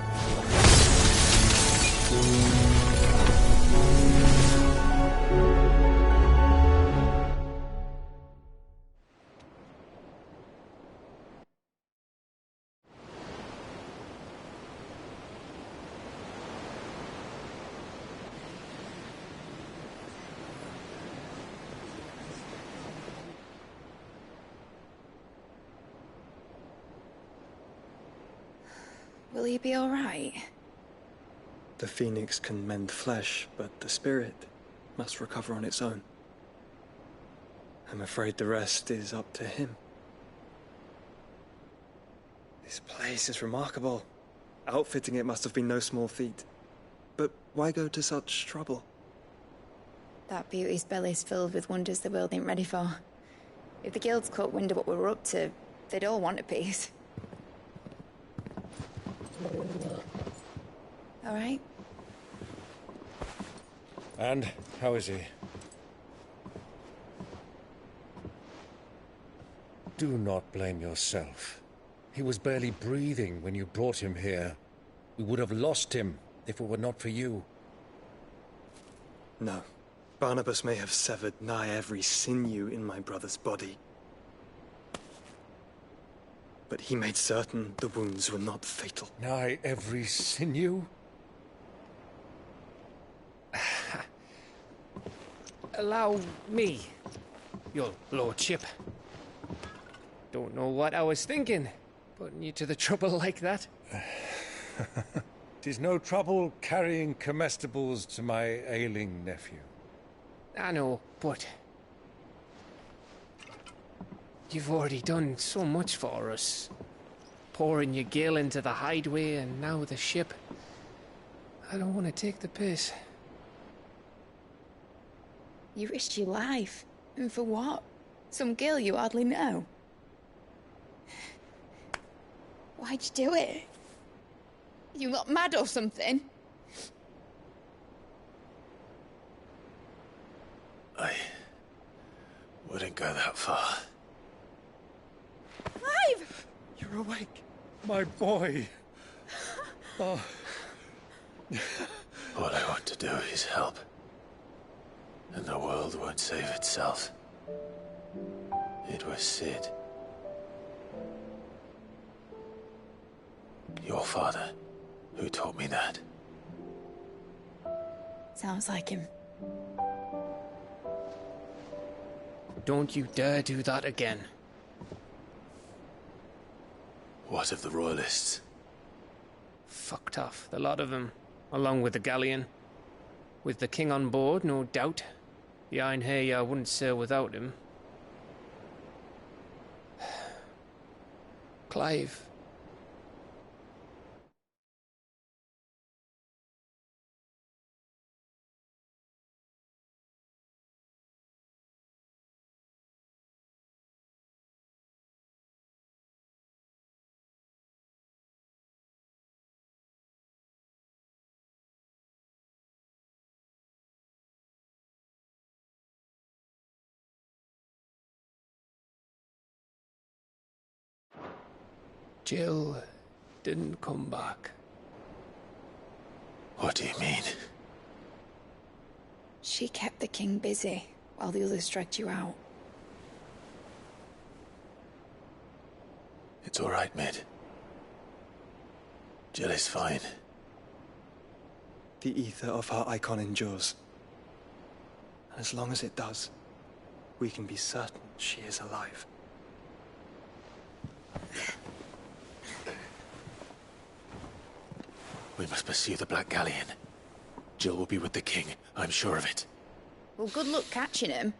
Will he be all right? The phoenix can mend flesh, but the spirit must recover on its own. I'm afraid the rest is up to him. This place is remarkable. Outfitting it must have been no small feat. But why go to such trouble? That beauty's belly's filled with wonders the world ain't ready for. If the guilds caught wind of what we were up to, they'd all want a piece. All right? And how is he? Do not blame yourself. He was barely breathing when you brought him here. We would have lost him if it were not for you. No. Barnabas may have severed nigh every sinew in my brother's body. But he made certain the wounds were not fatal. Nigh every sinew? Allow me, your lordship. Don't know what I was thinking, putting you to the trouble like that. 'Tis no trouble carrying comestibles to my ailing nephew. I know, but you've already done so much for us. Pouring your gale into the hideaway and now the ship. I don't want to take the piss. You risked your life. And for what? Some girl you hardly know. Why'd you do it? You got mad or something? I wouldn't go that far. Clive! You're awake, my boy. Oh. All I want to do is help. And the world won't save itself. It was Sid. Your father, who taught me that. Sounds like him. Don't you dare do that again. What of the royalists? Fucked off, the lot of them, along with the galleon. With the king on board, no doubt. The Iron Hair wouldn't sail without him. Clive. Jill didn't come back. What do you mean? She kept the king busy while the others dragged you out. It's all right, Mid. Jill is fine. The ether of her icon endures. And as long as it does, we can be certain she is alive. We must pursue the Black Galleon. Jill will be with the king, I'm sure of it. Well, good luck catching him,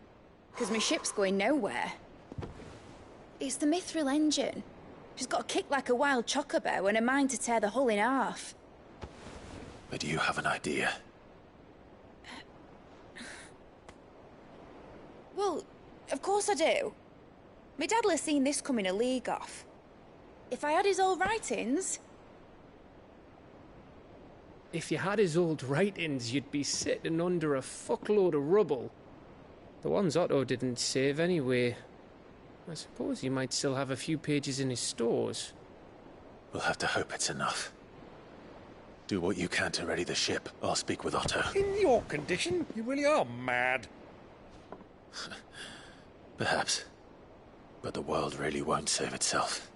because my ship's going nowhere. It's the Mithril engine. She's got a kick like a wild chocobo and a mind to tear the hull in half. But you have an idea. Well, of course I do. My dad'll have seen this coming a league off. If I had his old writings... If you had his old writings, you'd be sitting under a fuckload of rubble. The ones Otto didn't save anyway. I suppose he might still have a few pages in his stores. We'll have to hope it's enough. Do what you can to ready the ship. I'll speak with Otto. In your condition, you really are mad. Perhaps. But the world really won't save itself.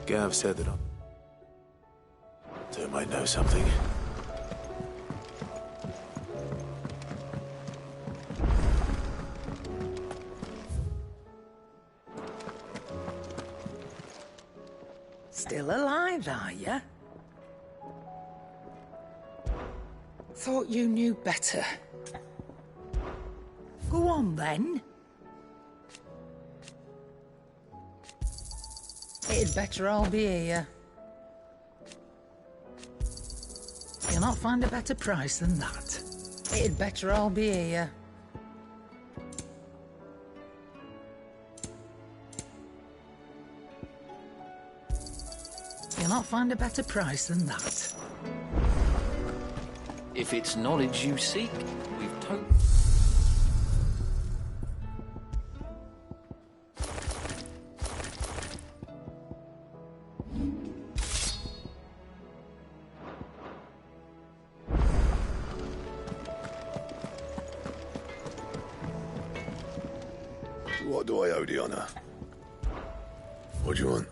Gav said that I might know something. Still alive, are you? Thought you knew better. Go on, then. It'd better all be here. You'll not find a better price than that. It'd better all be here. You'll not find a better price than that. If it's knowledge you seek, we've totally... What do I owe the honor? What do you want?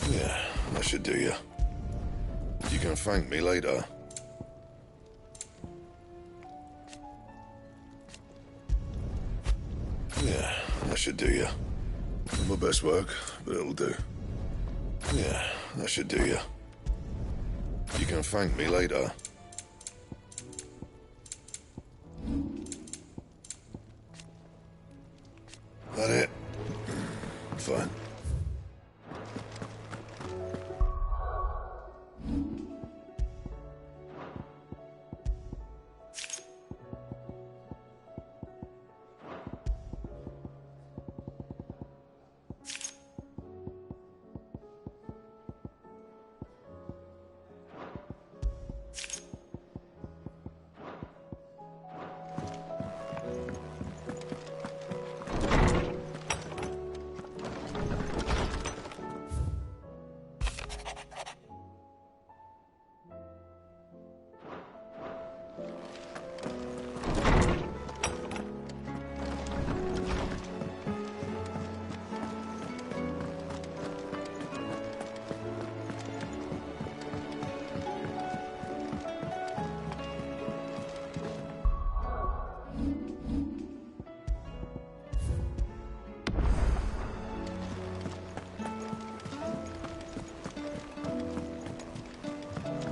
Yeah, that should do you. You can thank me later. Yeah, that should do you. Not my best work, but it'll do. Yeah, that should do you. You can thank me later. That it? Fine.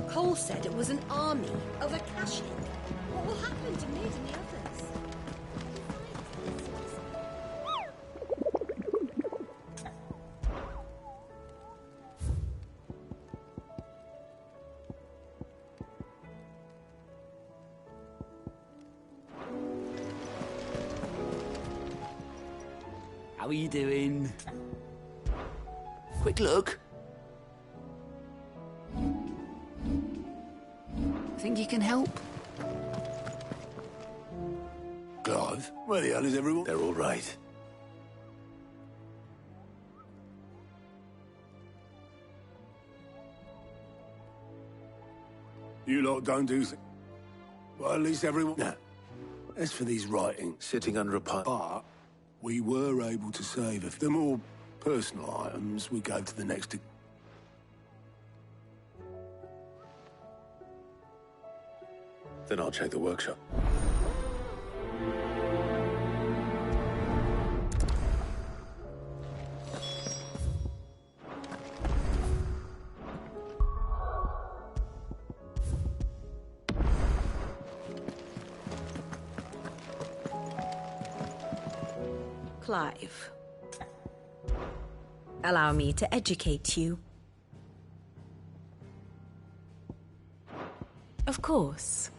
Cole said it was an army of Akashic. What will happen to Mid and the others? How are you doing? Quick look. Think you can help? Clive, where the hell is everyone? They're all right. You lot don't do... Well, at least everyone... Nah. As for these writings... Sitting under a pine. But we were able to save a few. The more personal items we gave to the next... Then I'll check the workshop. Clive. Allow me to educate you. Of course.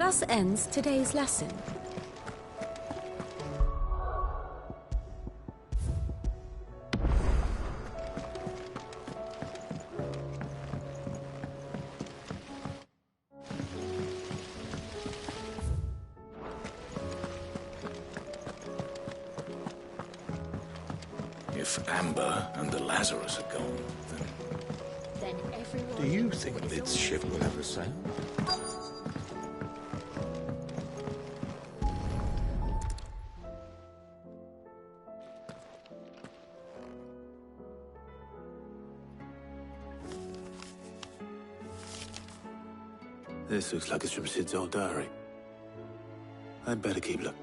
Thus ends today's lesson. If Amber and the Lazarus are gone, Then everyone... do you think Lid's ship will ever sail? This looks like it's from Sid's old diary. I'd better keep looking.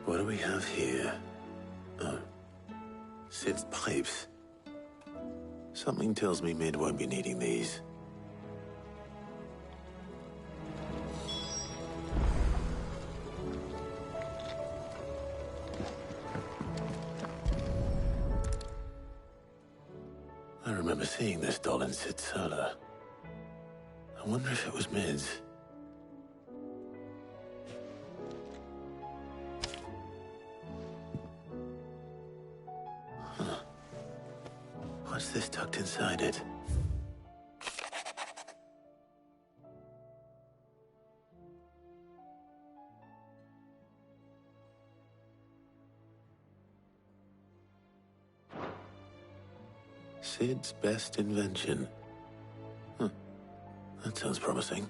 What do we have here? Oh. Sid's pipes. Something tells me Mid won't be needing these. I remember seeing this doll in Sid's cellar. I wonder if it was Mid's. Huh. What's this tucked inside it? Sid's best invention. Huh. That sounds promising.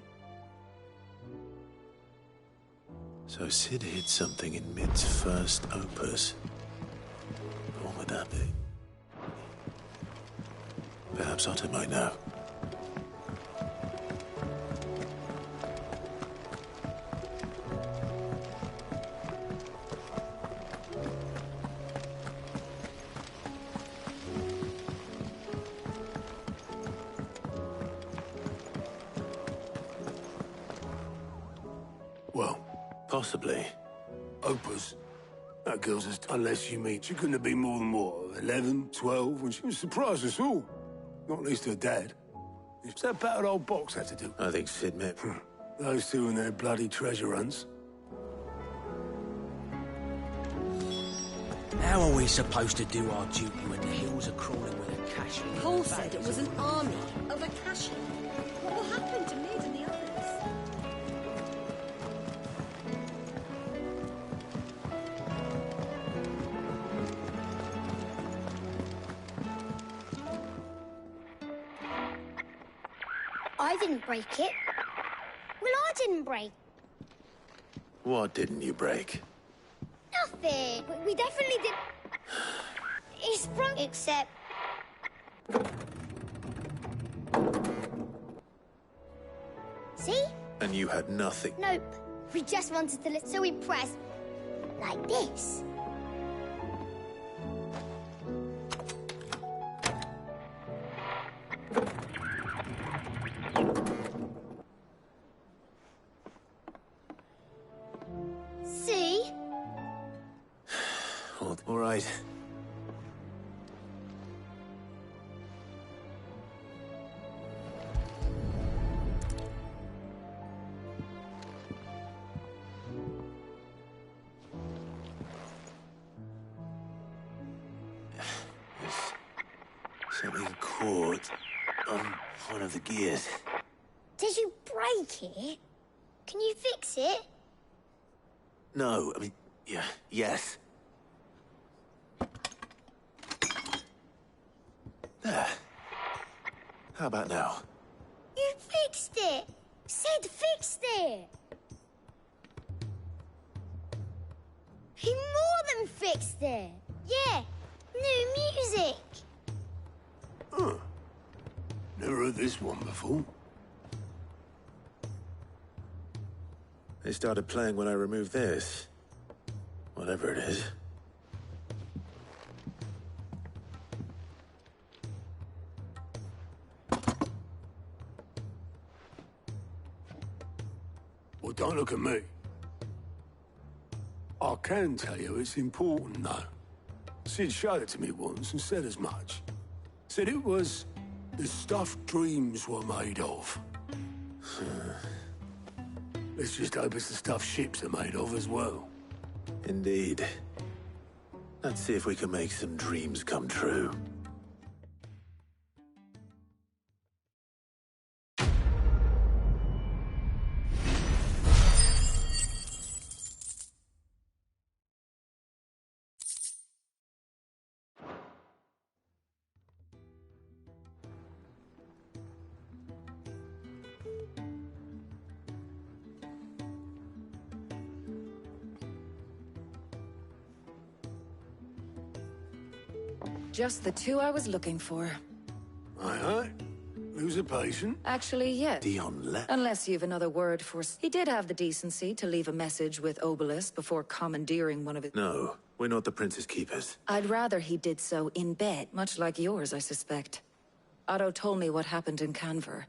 So Sid hid something in Mid's first opus. What would that be? Perhaps Otto might know. Well, possibly. Opus. That girl's just... Unless you mean, she couldn't have been more than, what, 11, 12, when she was surprised us all. Not least her dad. What's that battered old box had to do? I think Sid met... Those two and their bloody treasure hunts. How are we supposed to do our duty when the hills are crawling with a cache? Cole said it was an army of a cache. What will happen to Mid and the others? I didn't break it. Well, I didn't break. What didn't you break? Nothing. We definitely did. It sprung, except... See? And you had nothing. Nope. We just wanted to let... So we pressed... like this. See? All right. There's something caught on one of the gears. Did you break it? Can you fix it? No, I mean, yeah, yes. There. How about now? You fixed it! Sid fixed it! He more than fixed it! Yeah, new music! Huh. Never heard this one before. They started playing when I removed this. Whatever it is. Well, don't look at me. I can tell you it's important, though. Sid showed it to me once and said as much. Said it was the stuff dreams were made of. Let's just hope it's the stuff ships are made of as well. Indeed. Let's see if we can make some dreams come true. Just the two I was looking for. Aye. Who's a patient? Actually, yes. Dion left. Unless you've another word for... He did have the decency to leave a message with Obelisk before commandeering one of his... No, we're not the Prince's keepers. I'd rather he did so in bed, much like yours, I suspect. Otto told me what happened in Canver.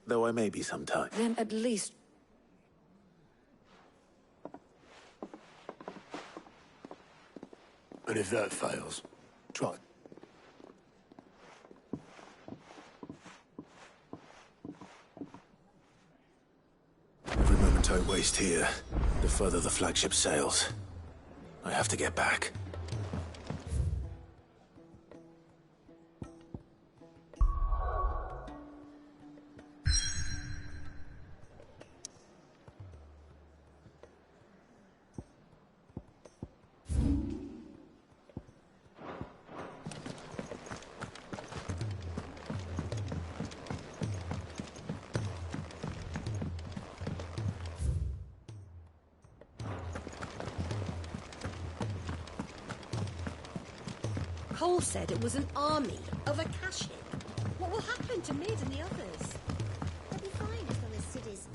Though I may be sometime. Then at least... And if that fails, try. Every moment I waste here, the further the flagship sails. I have to get back. Cole said it was an army of a Kashyyyk. What will happen to Mid and the others? They'll be fine as long as Sid is...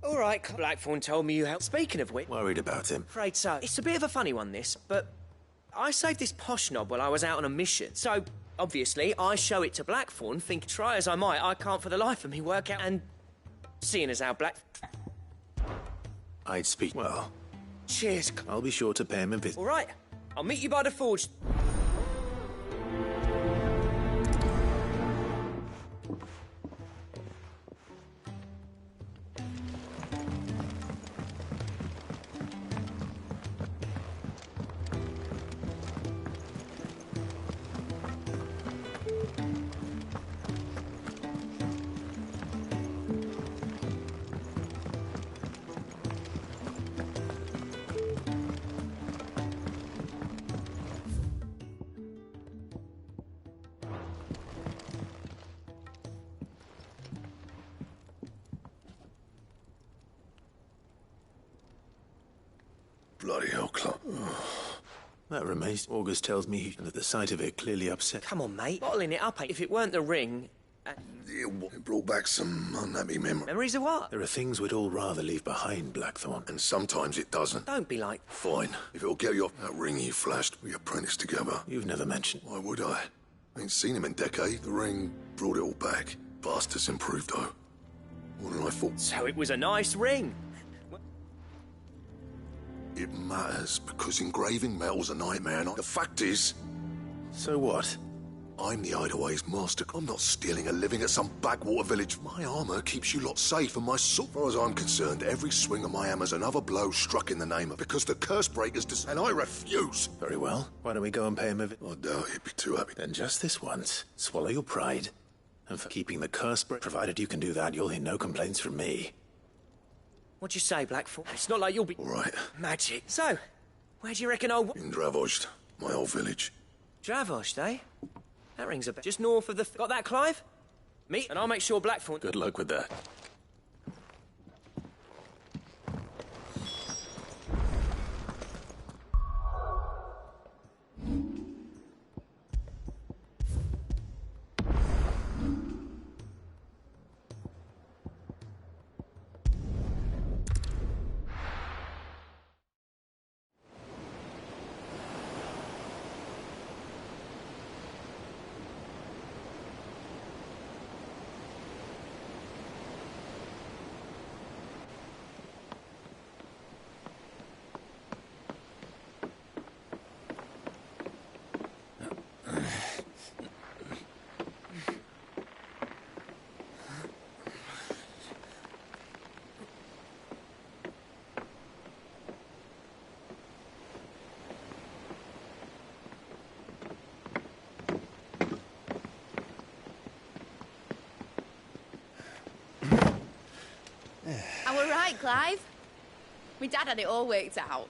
All right, Blackthorn told me you helped. Speaking of which... Worried about him. Afraid so. It's a bit of a funny one, this, but... I saved this posh knob while I was out on a mission. So, obviously, I show it to Blackthorn, think try as I might, I can't for the life of me work out... And... seeing as how Black... I'd speak well. Cheers. I'll be sure to pay him a visit. All right, I'll meet you by the forge. Bloody hell, Clark. That remains. August tells me that the sight of it clearly upset. Come on, mate. Bottling it up, if it weren't the ring... It brought back some unhappy memories. Memories of what? There are things we'd all rather leave behind, Blackthorn. And sometimes it doesn't. Don't be like... Fine. If it'll get you off that ring you flashed, we apprenticed together. You've never mentioned. Why would I? Ain't seen him in decades. The ring brought it all back. Bastards improved, though. More than I thought. So it was a nice ring. It matters, because engraving metal's a nightmare, and the fact is... So what? I'm the Hideaway's master. I'm not stealing a living at some backwater village. My armour keeps you lot safe, and my sword... As far as I'm concerned, every swing of my hammer's another blow struck in the name of... Because the curse breakers... And I refuse! Very well. Why don't we go and pay him a visit? I doubt he'd be too happy. Then just this once, swallow your pride. And for keeping the curse break... Provided you can do that, you'll hear no complaints from me. What'd you say, Blackthorn? It's not like you'll be... All right. Magic. So, where do you reckon old... In Dravost, my old village. Dravost, eh? That rings a bell. Just north of the... Got that, Clive? Meet, and I'll make sure Blackthorn... Good luck with that. Clive. My dad had it all worked out.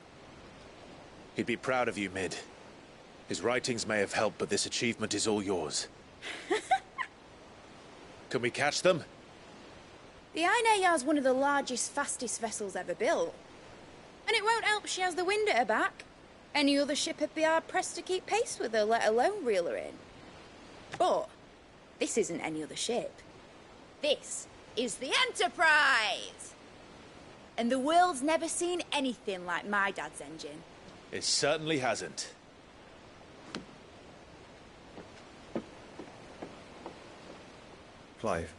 He'd be proud of you, Mid. His writings may have helped, but this achievement is all yours. Can we catch them? The Aina Yar's one of the largest, fastest vessels ever built. And it won't help she has the wind at her back. Any other ship would be hard-pressed to keep pace with her, let alone reel her in. But this isn't any other ship. This is the Enterprise! And the world's never seen anything like my dad's engine. It certainly hasn't. Clive,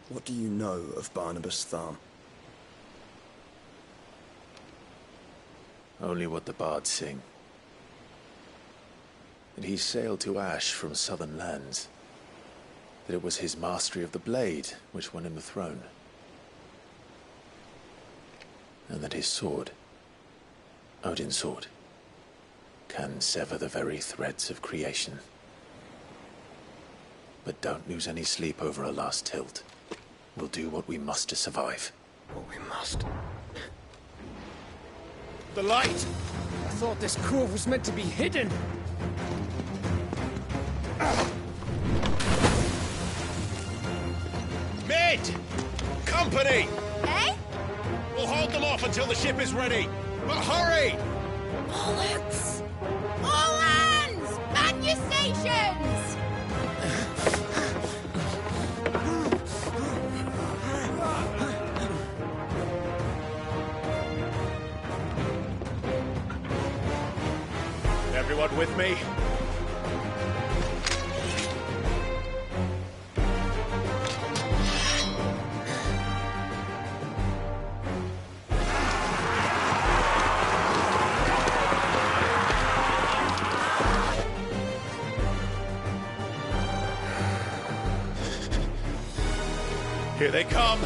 what do you know of Barnabas Tharm? Only what the bards sing. That he sailed to Ash from southern lands. That it was his mastery of the blade which won him the throne. And that his sword, Odin's sword, can sever the very threads of creation. But don't lose any sleep over a last tilt. We'll do what we must to survive. What we must. The light! I thought this cove was meant to be hidden. Mid! Company! Eh? We'll hold them off until the ship is ready. But hurry! Bollocks! All hands! Man your stations! Everyone with me? Here they come!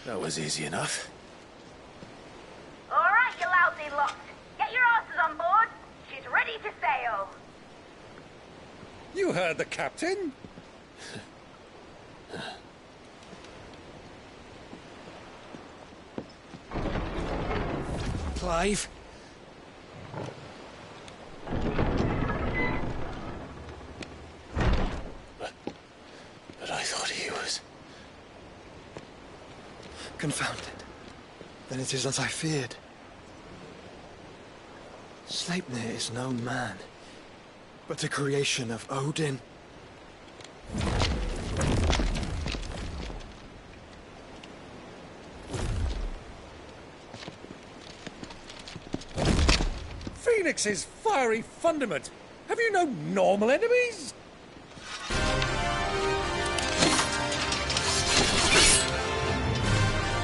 That was easy enough. All right, you lousy lot. Get your asses on board. She's ready to sail. You heard the captain. Clive? But I thought he was... Confounded. Then it is as I feared. Sleipnir is no man, but a creation of Odin. Phoenix's fiery fundament. Have you no normal enemies?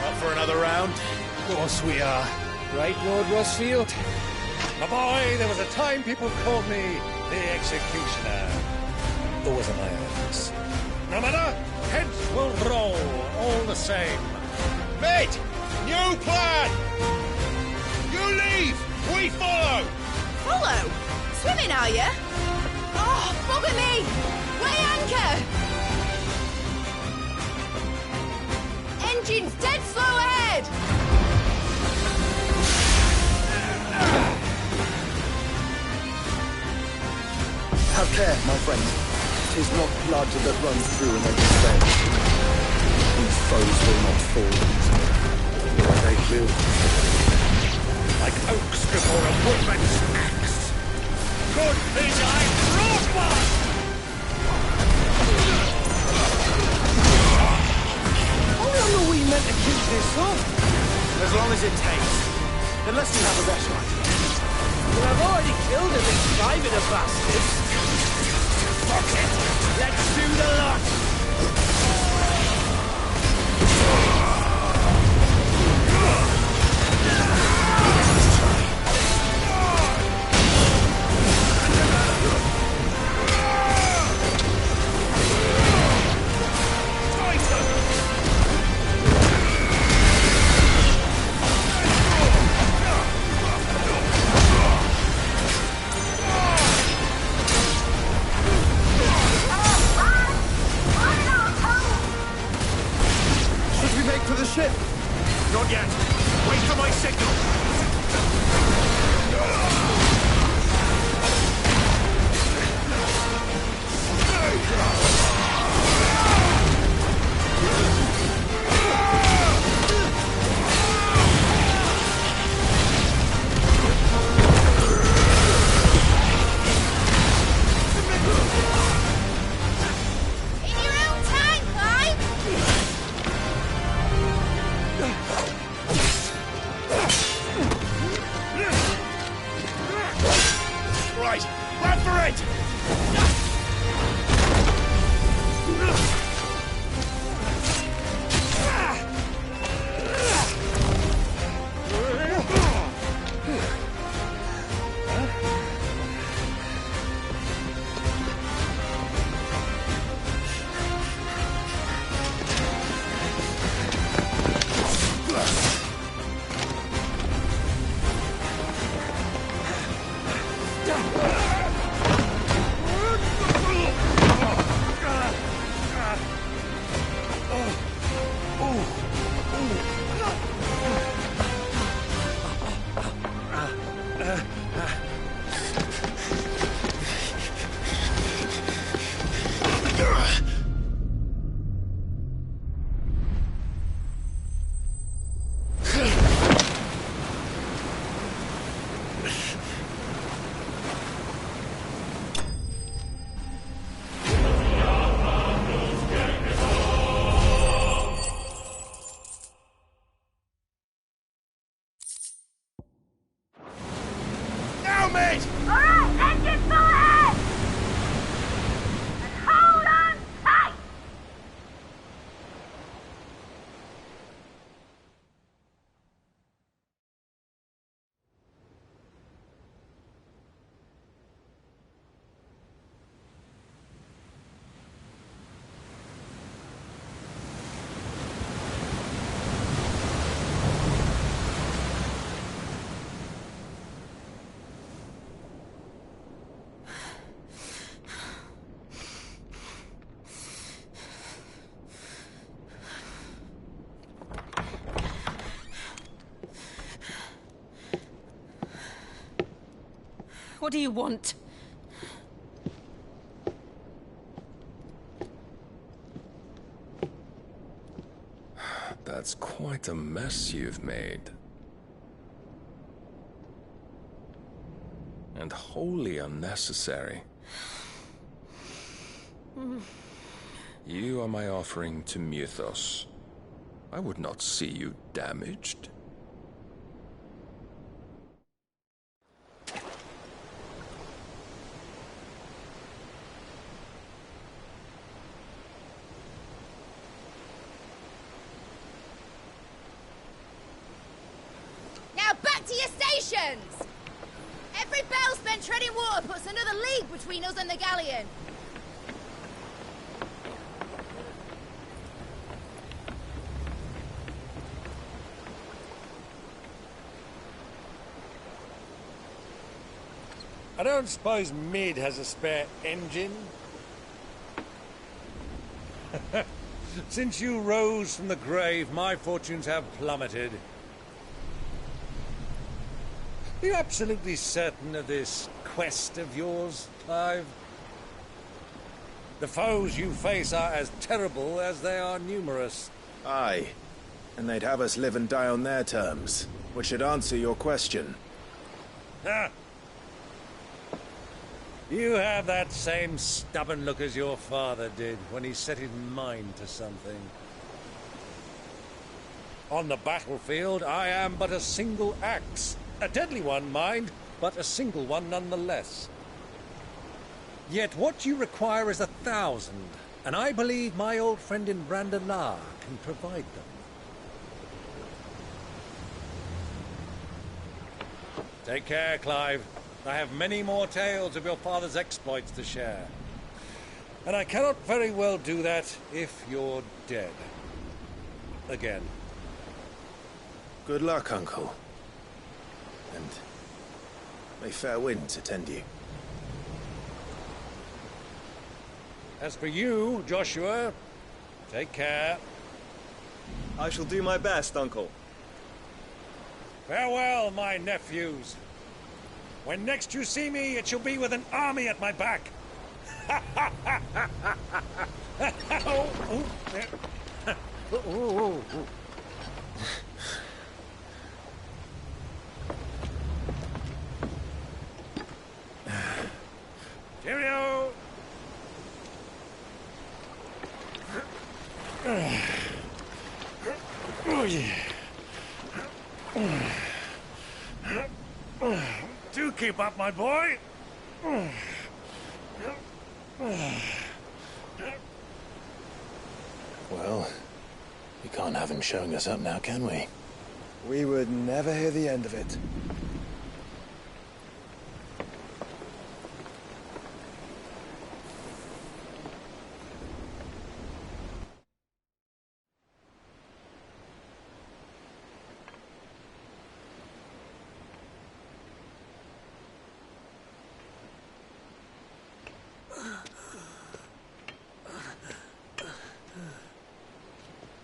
Up for another round? Of course we are. Right, Lord Rossfield? My boy, there was a time people called me the Executioner. Always on my hands. No matter, heads will roll all the same. Mate! New plan! You leave! We follow! Follow? Swimming, are you? Oh, bugger me! Weigh anchor! Engine's dead slow ahead! Have care, my friend. 'Tis not blood that runs through an open vein. These foes will not fall easily. They will. Like oaks before a woodman's axe. Good thing I brought one! How long are we meant to keep this up? As long as it takes. Unless you have a better idea. Well, I've already killed at least 5 of the bastards. Fuck it! Let's do the lot! For the ship! Not yet. Wait for my signal. In your own time, Clive! What do you want? That's quite a mess you've made. And wholly unnecessary. You are my offering to Mythos. I would not see you damaged. Now back to your stations! Every bell spent treading water puts another league between us and the galleon. I don't suppose Mid has a spare engine? Since you rose from the grave, my fortunes have plummeted. Are you absolutely certain of this quest of yours, Clive? The foes you face are as terrible as they are numerous. Aye. And they'd have us live and die on their terms, which should answer your question. Ha! You have that same stubborn look as your father did when he set his mind to something. On the battlefield, I am but a single axe. A deadly one, mind, but a single one nonetheless. Yet what you require is 1,000, and I believe my old friend in Brandalar can provide them. Take care, Clive. I have many more tales of your father's exploits to share. And I cannot very well do that if you're dead. Again. Good luck, Uncle. And may fair winds attend you. As for you, Joshua, take care. I shall do my best, Uncle. Farewell, my nephews. When next you see me, it shall be with an army at my back. Cheerio! Oh, yeah. Do keep up, my boy. Well, we can't have him showing us up now, can we? We would never hear the end of it.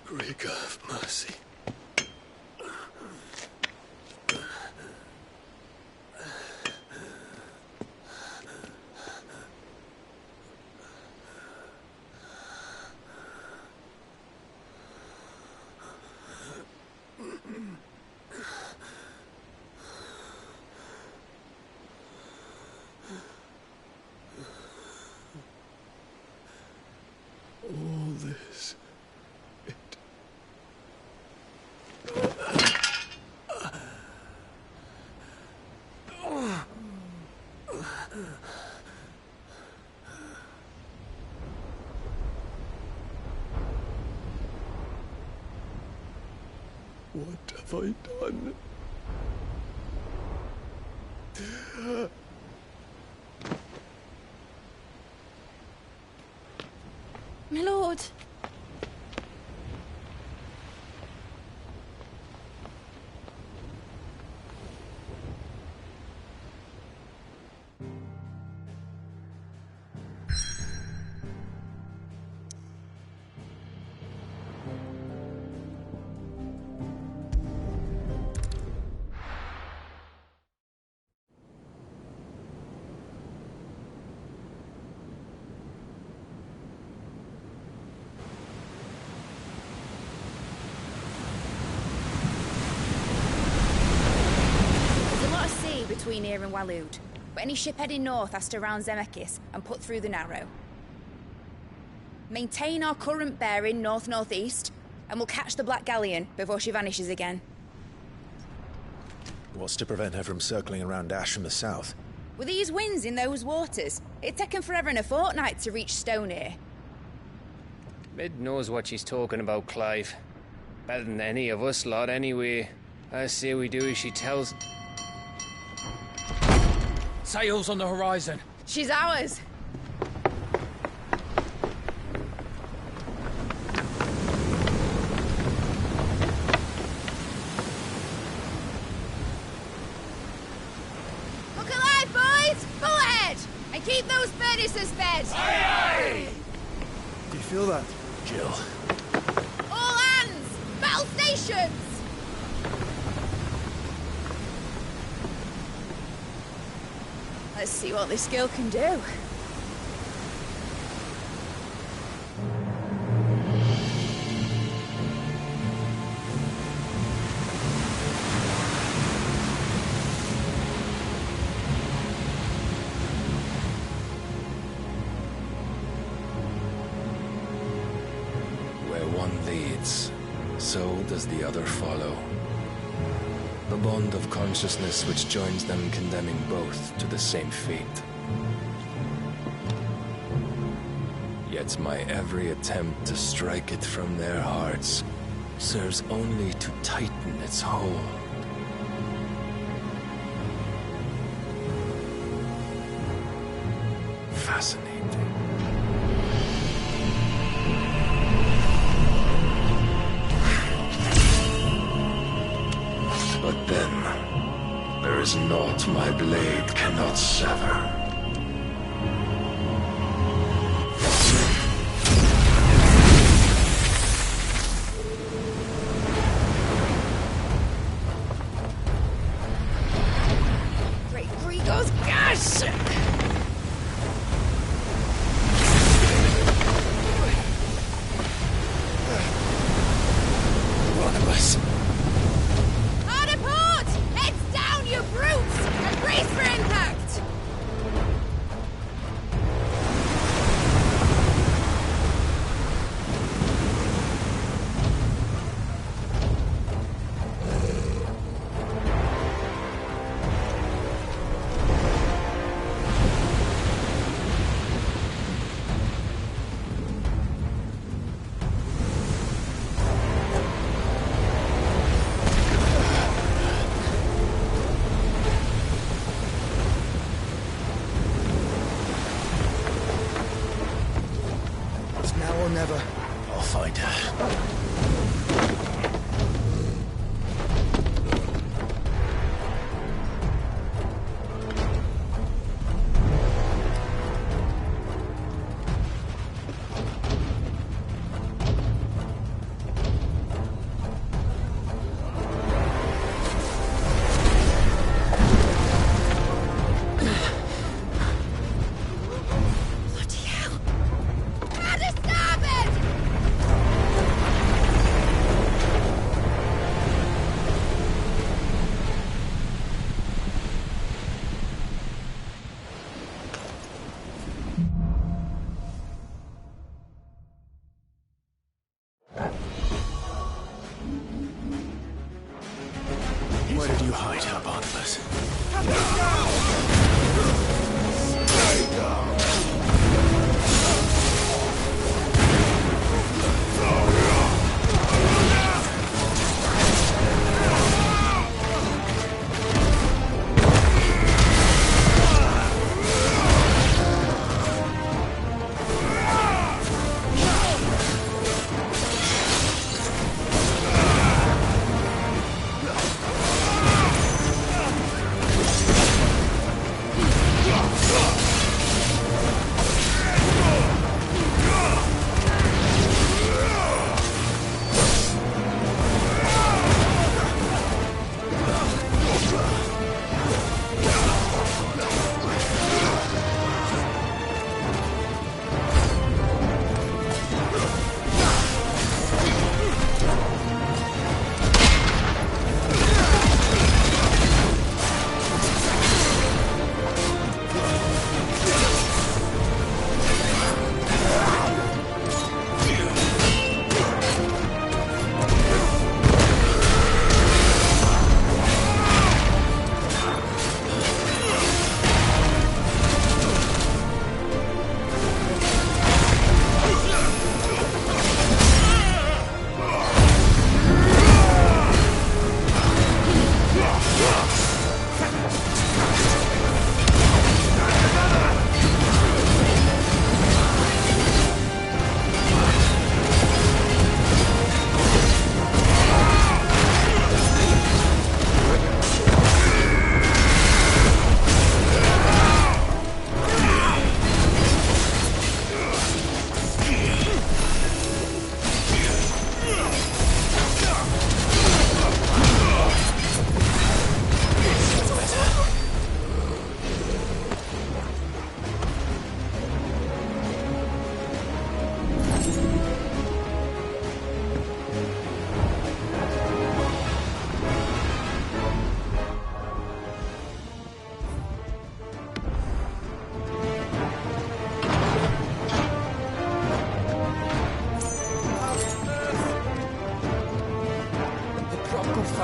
Greek of mercy. All this. What have I done? My lord. between here and Waloed. But any ship heading north has to round Zemeckis and put through the Narrow. Maintain our current bearing north-northeast, and we'll catch the Black Galleon before she vanishes again. What's to prevent her from circling around Ash from the south? With these winds in those waters, it'd taken forever and a fortnight to reach Stonehenge. Mid knows what she's talking about, Clive. Better than any of us lot, anyway. I say we do as she tells. Sails on the horizon. She's ours. Look alive, boys! Pull ahead! And keep those furnaces fed! Aye, aye! Do you feel that, Jill? All hands! Battle stations! Let's see what this girl can do. Where one leads, so does the other follow. The bond of consciousness which joins them condemning both to the same fate. Yet my every attempt to strike it from their hearts serves only to tighten its hold. Fascinating. But then, there is naught my blade cannot sever. Great Grigos Gash! One of us. Hard a port! Heads down, you brutes! And brace for impact! It's now or never. I'll find her. Bloody hell! Hard a starboard! Where did you hide her, Barnabas?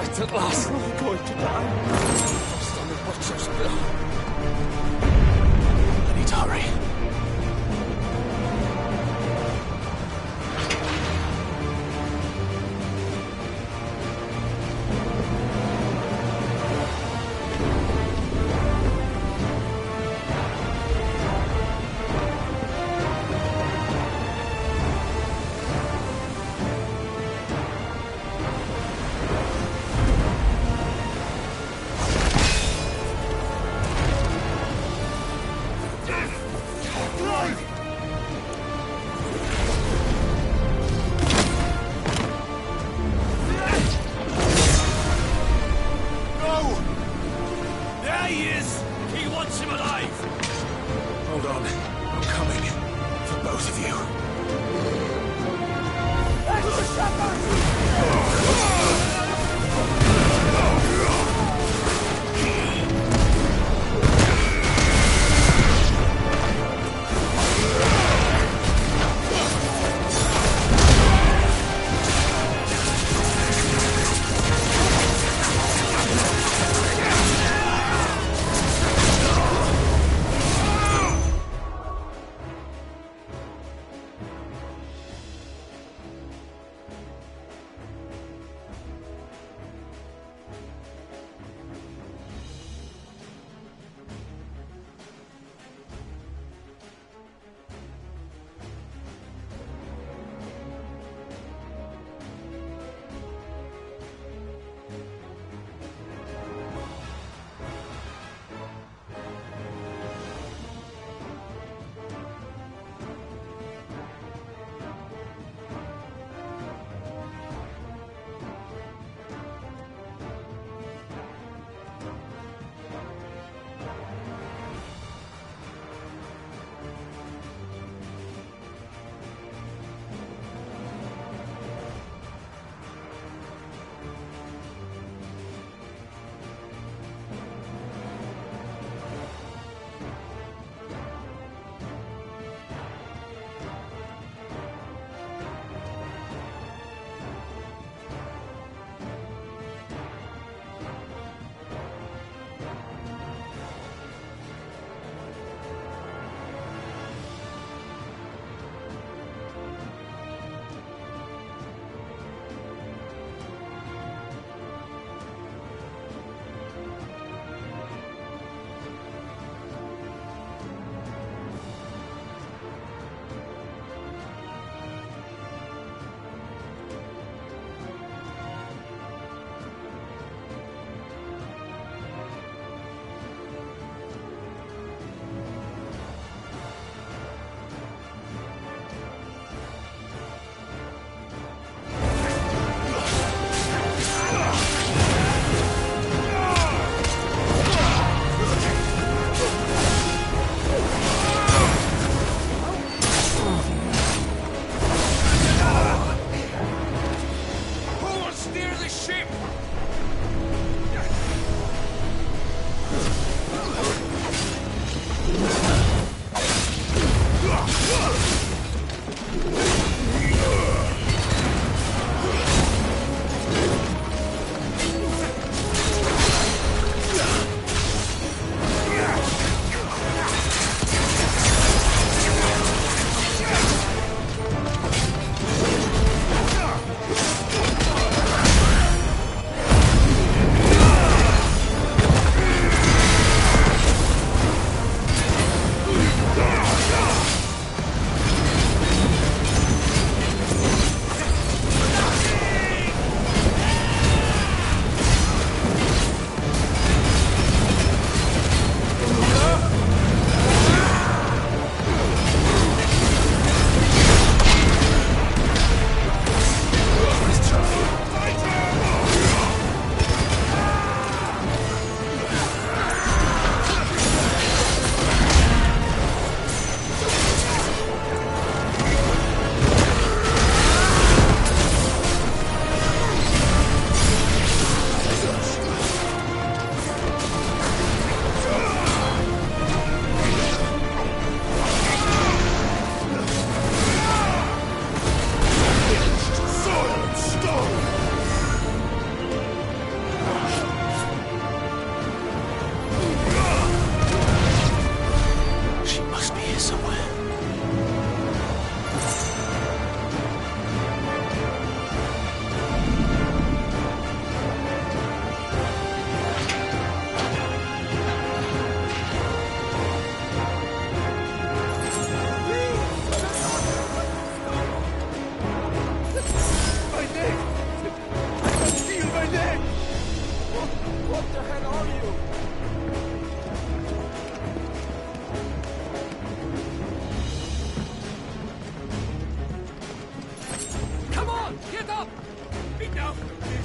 Right at last. I'm going to die. My stomach butchers. I need to hurry.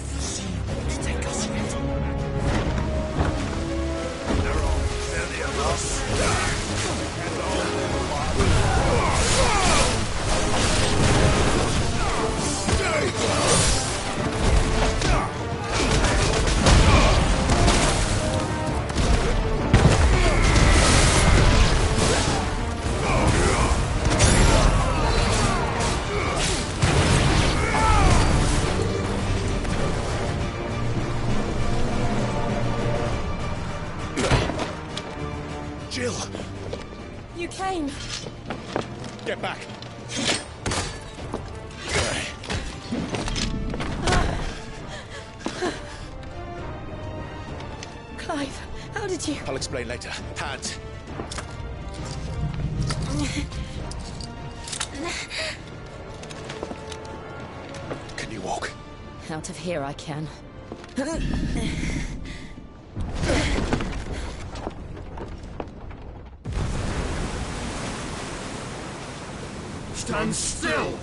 See what's take us yet. There are plenty of us. Jill! You came. Get back! Clive, how did you... I'll explain later. Hands. Can you walk? Out of here I can. Stand still!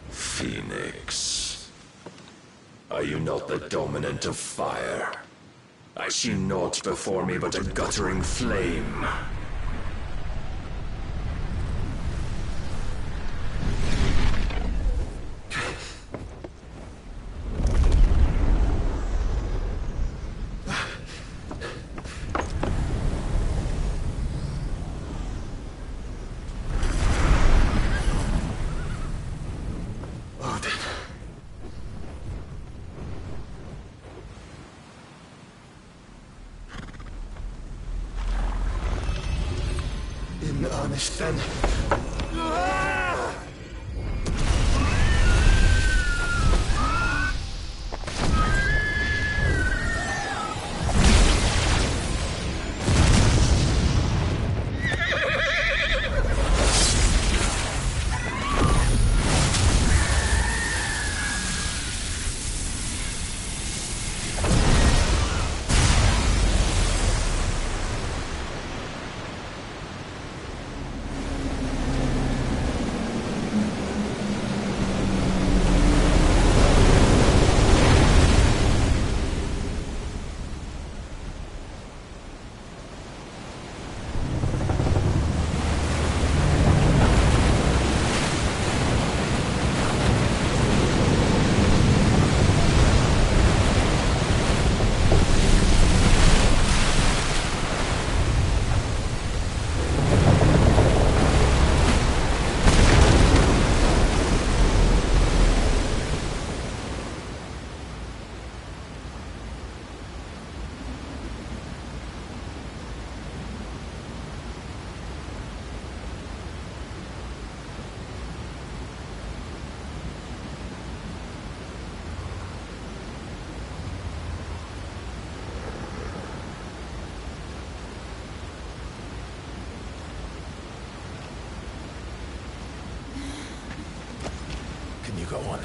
Phoenix. Are you not the dominant of fire? I see naught before me but a guttering flame. Odin. In earnest then. Can you go on?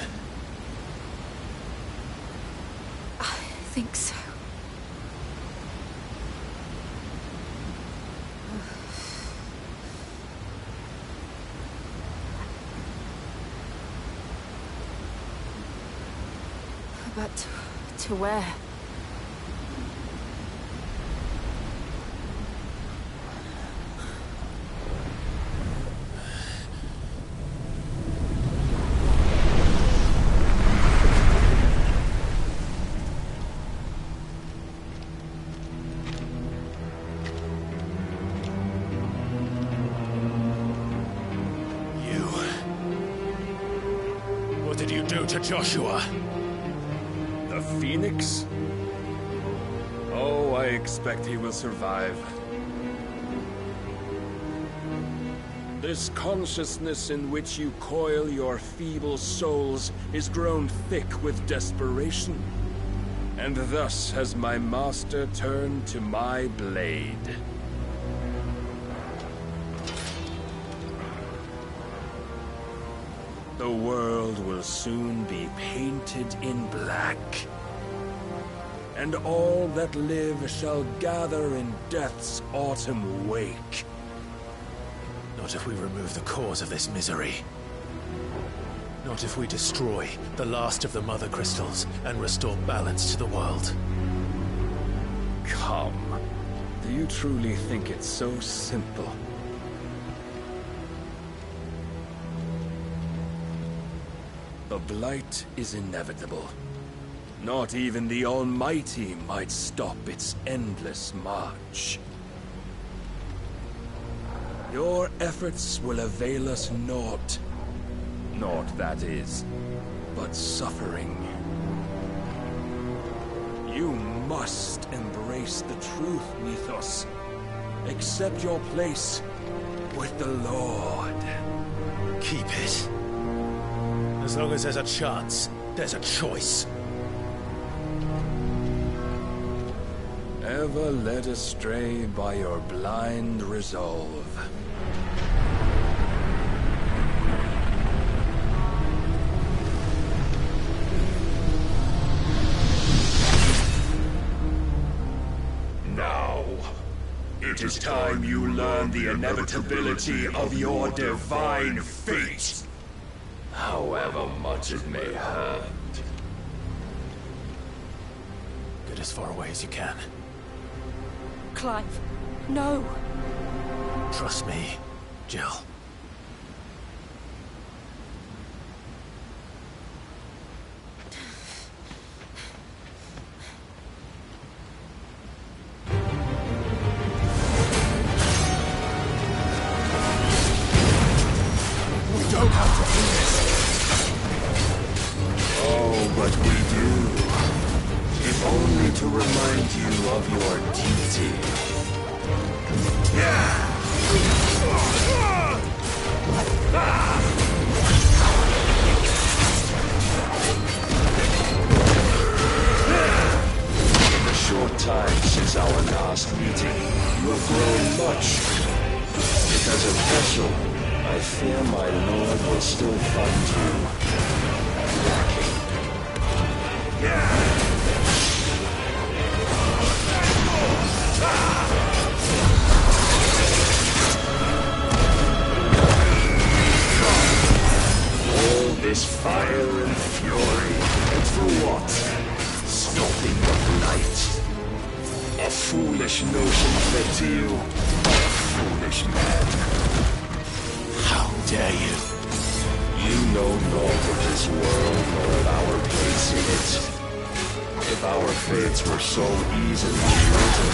I think so. But to where? What did you do to Joshua? The Phoenix? Oh, I expect he will survive. This consciousness in which you coil your feeble souls is grown thick with desperation. And thus has my master turned to my blade. The world will soon be painted in black. And all that live shall gather in death's autumn wake. Not if we remove the cause of this misery. Not if we destroy the last of the Mother Crystals and restore balance to the world. Come. Do you truly think it's so simple? The Blight is inevitable. Not even the Almighty might stop its endless march. Your efforts will avail us naught. Naught, that is, but suffering. You must embrace the truth, Mythos. Accept your place with the Lord. Keep it. As long as there's a chance, there's a choice. Ever led astray by your blind resolve. Now, it is time you learn the inevitability of your divine fate. However much it may hurt. Get as far away as you can. Clive, no. Trust me, Jill. We don't have to do this. Oh, but we do. If only to remind you of your duty. In the short time since our last meeting, you have grown much. Because of Heschel, I fear my lord will still find you lacking. All this fire and fury, and for what? Stopping the Blight. A foolish notion fed to you. Foolish man. How dare you? You know naught of this world nor of our place in it. If our fates were so easily written,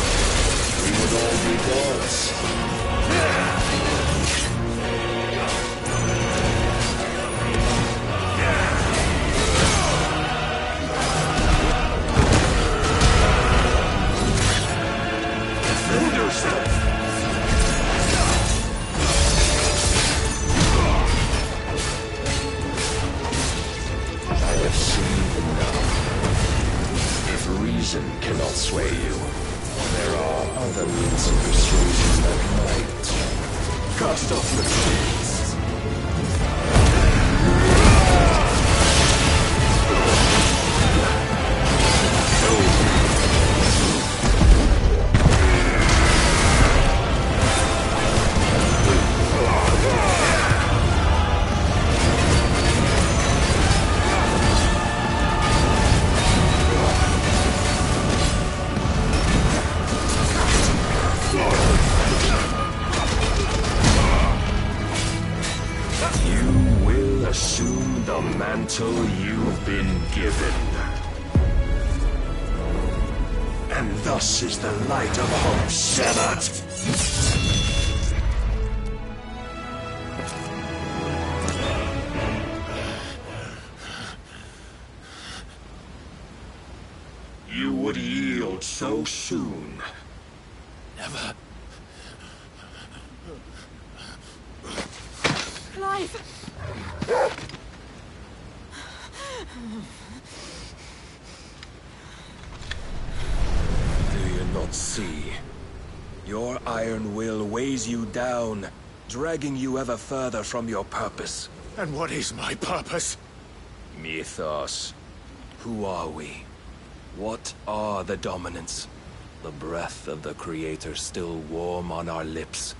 we would all be gods. Defend yourself! I have seen enough. If reason cannot sway you, there are other means of persuasion that might. Cast off your chains. Assume the mantle you've been given. And thus is the light of hope severed. You would yield so soon. Never. Clive! Do you not see? Your iron will weighs you down, dragging you ever further from your purpose. And what is my purpose? Mythos. Who are we? What are the dominants? The breath of the Creator still warm on our lips.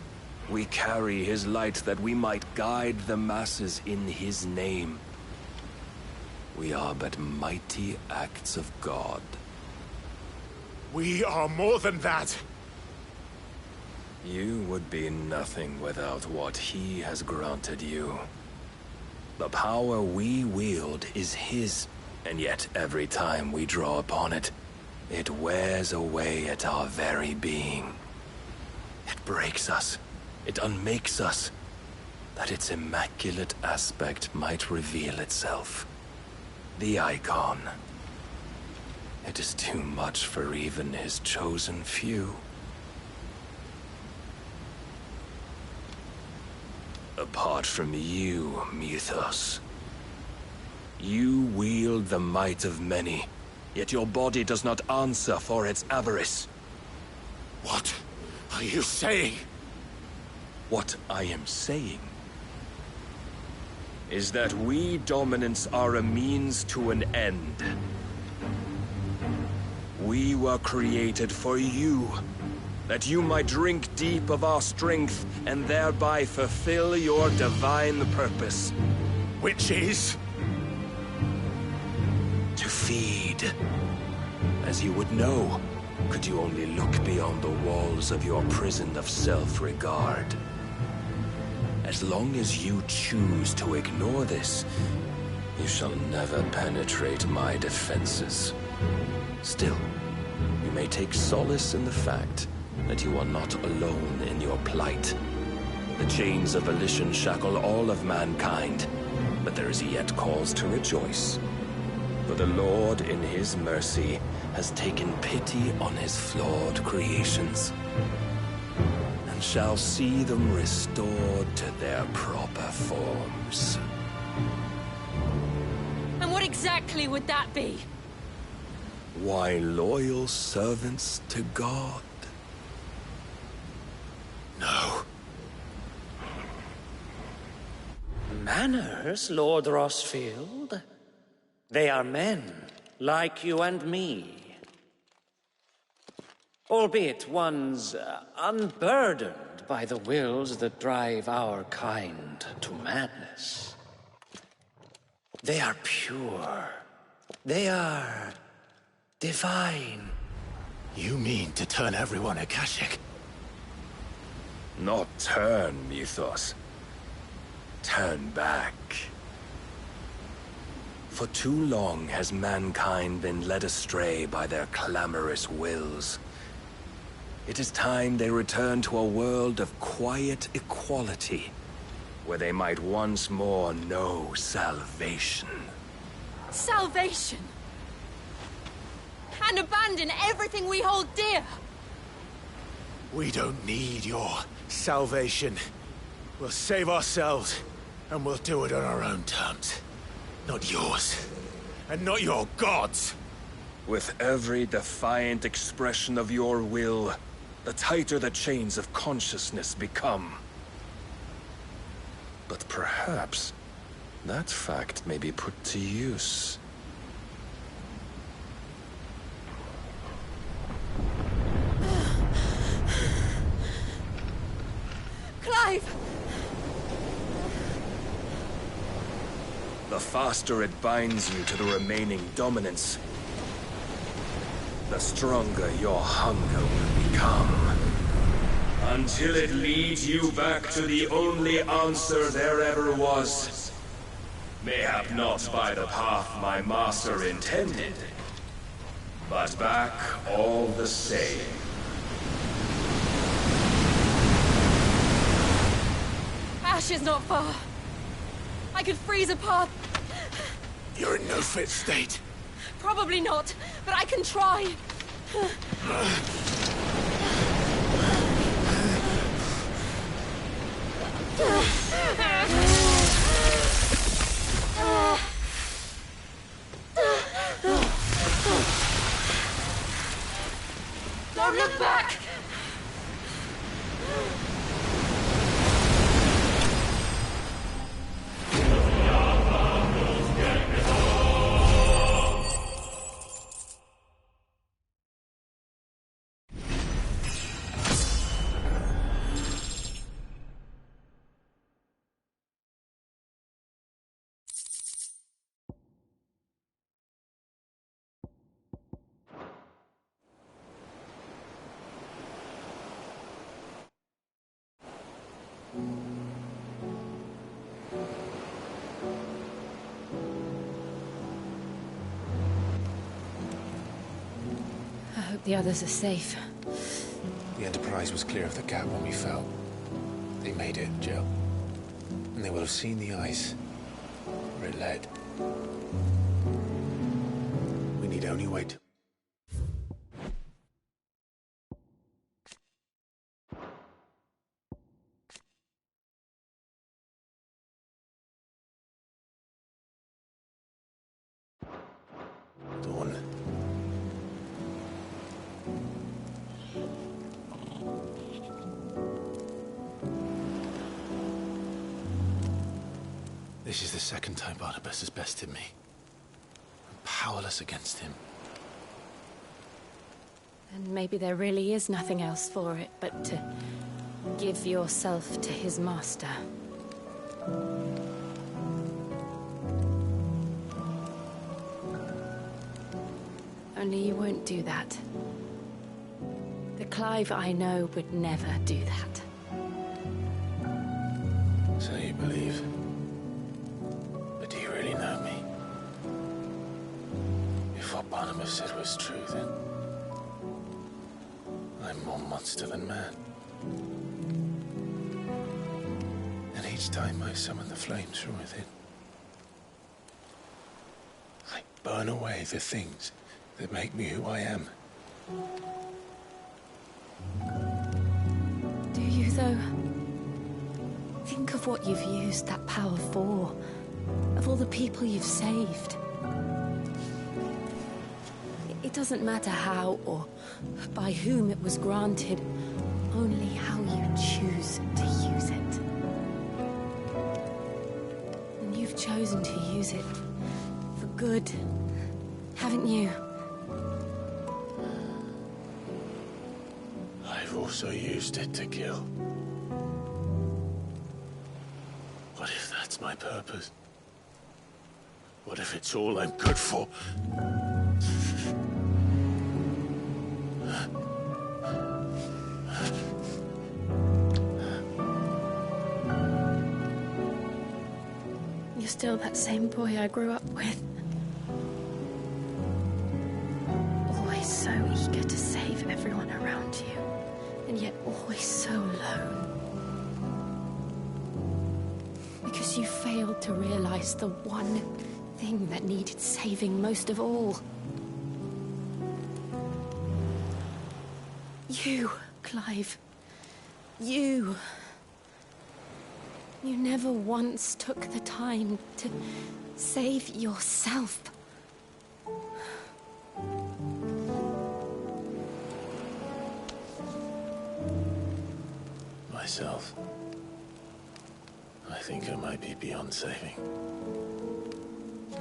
We carry his light that we might guide the masses in his name. We are but mighty acts of God. We are more than that. You would be nothing without what he has granted you. The power we wield is his, and yet every time we draw upon it, it wears away at our very being. It breaks us. It unmakes us, that its immaculate aspect might reveal itself. The icon. It is too much for even his chosen few. Apart from you, Mythos. You wield the might of many, yet your body does not answer for its avarice. What are you saying? What I am saying is that we dominants are a means to an end. We were created for you, that you might drink deep of our strength and thereby fulfill your divine purpose. Which is? To feed. As you would know, could you only look beyond the walls of your prison of self-regard. As long as you choose to ignore this, you shall never penetrate my defenses. Still, you may take solace in the fact that you are not alone in your plight. The chains of volition shackle all of mankind, but there is yet cause to rejoice. For the Lord, in his mercy, has taken pity on his flawed creations, and shall see them restored to their proper forms. And what exactly would that be? Why, loyal servants to God. No. Manners, Lord Rossfield? They are men, like you and me. Albeit ones unburdened by the wills that drive our kind to madness. They are pure. They are divine. You mean to turn everyone Akashic? Not turn, Mythos. Turn back. For too long has mankind been led astray by their clamorous wills. It is time they return to a world of quiet equality, where they might once more know salvation. Salvation? And abandon everything we hold dear? We don't need your salvation. We'll save ourselves, and we'll do it on our own terms. Not yours, and not your gods. With every defiant expression of your will, the tighter the chains of consciousness become. But perhaps that fact may be put to use. Clive! The faster it binds you to the remaining dominance, the stronger your hunger will become. Until it leads you back to the only answer there ever was. Mayhap not by the path my master intended, but back all the same. Ash is not far. I could freeze a path. You're in no fit state. Probably not, but I can try. Don't look back! The others are safe. The Enterprise was clear of the gap when we fell. They made it, Jill. And they will have seen the ice where it led. We need only wait. Dawn. This is the second time Barnabas has bested me. I'm powerless against him. And maybe there really is nothing else for it but to give yourself to his master. Only you won't do that. The Clive I know would never do that. So you believe? But do you really know me? If what Barnabas said was true, then I'm more monster than man. And each time I summon the flames from within, I burn away the things that make me who I am. Do you, though? Think of what you've used that power for. Of all the people you've saved. It doesn't matter how or by whom it was granted, only how you choose to use it. And you've chosen to use it for good, haven't you? I've also used it to kill. What if that's my purpose? What if it's all I'm good for? You're still that same boy I grew up with. Always so eager to save everyone around you, and yet always so alone. Because you failed to realize the one thing that needed saving most of all. You, Clive. You. You never once took the time to save yourself. Myself. I think I might be beyond saving.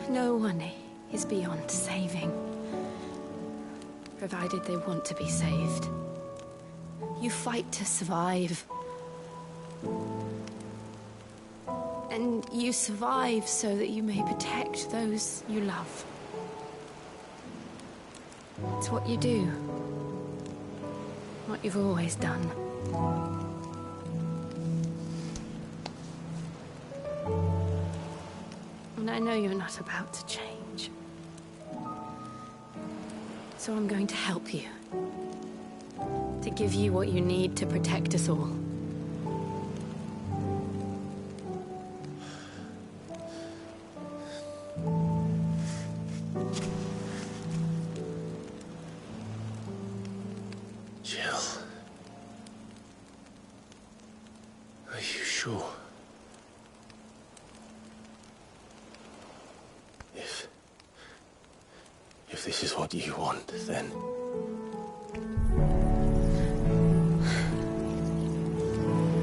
No one is beyond saving, provided they want to be saved. You fight to survive. And you survive so that you may protect those you love. It's what you do. What you've always done. And I know you're not about to change. So I'm going to help you. To give you what you need to protect us all. Jill. Are you sure? If this is what you want, then...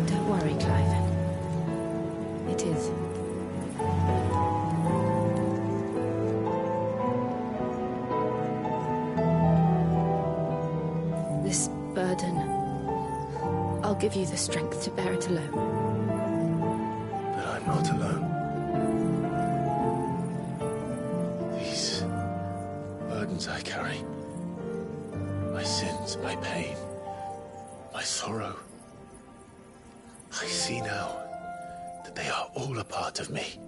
Don't worry, Clive. It is. This burden, I'll give you the strength to bear it alone. But I'm not alone. These burdens I carry, my sins, my pain, my sorrow, I see now that they are all a part of me.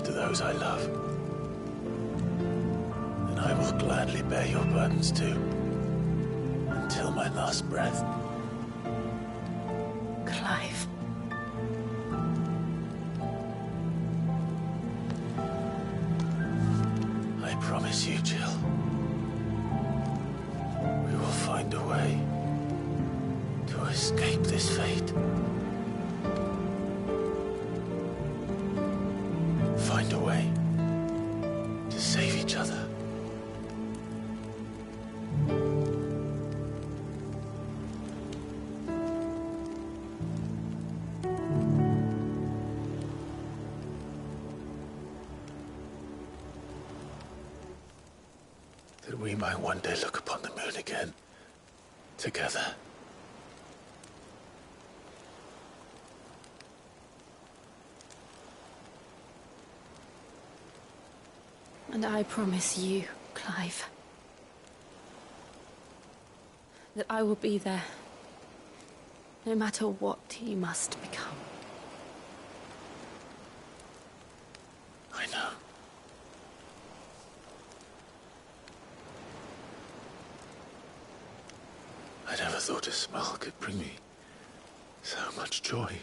after those I love. And I will gladly bear your burdens too, until my last breath. Clive. I promise you, Jill. We will find a way to escape this fate. Find a way to save each other. That we might one day look upon the moon again, together. And I promise you, Clive, that I will be there, no matter what you must become. I know. I never thought a smile could bring me so much joy.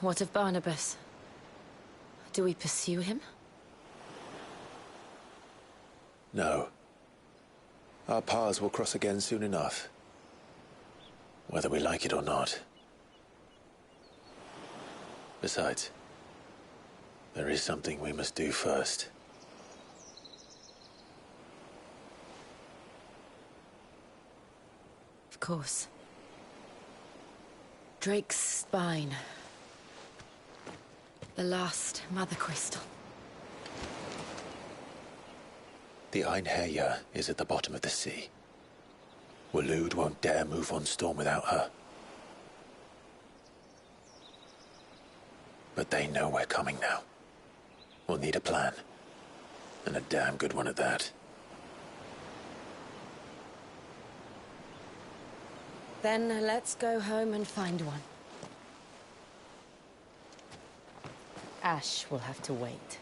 What of Barnabas? Do we pursue him? No. Our paths will cross again soon enough. Whether we like it or not. Besides, there is something we must do first. Of course. Drake's spine. The last Mother Crystal. The Einherjar is at the bottom of the sea. Waloed won't dare move on Storm without her. But they know we're coming now. We'll need a plan. And a damn good one at that. Then let's go home and find one. Ash will have to wait.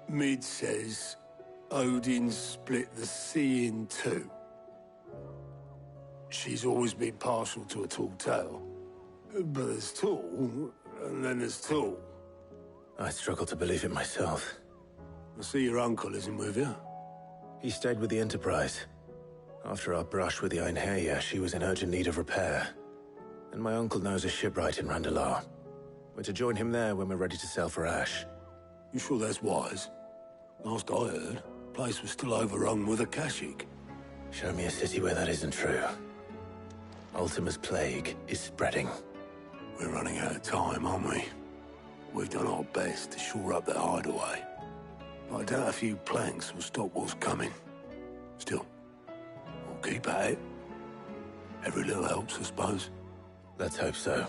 Mid says Odin split the sea in two. She's always been partial to a tall tale. But there's tall, and then there's tall. I struggle to believe it myself. I see your uncle isn't with you. He stayed with the Enterprise. After our brush with the Einherja, she was in urgent need of repair. And my uncle knows a shipwright in Randalar. We're to join him there when we're ready to sail for Ash. You sure that's wise? Last I heard, the place was still overrun with Akashic. Show me a city where that isn't true. Ultima's plague is spreading. We're running out of time, aren't we? We've done our best to shore up that hideaway. But I doubt a few planks will stop what's coming. Still, we'll keep at it. Every little helps, I suppose. Let's hope so.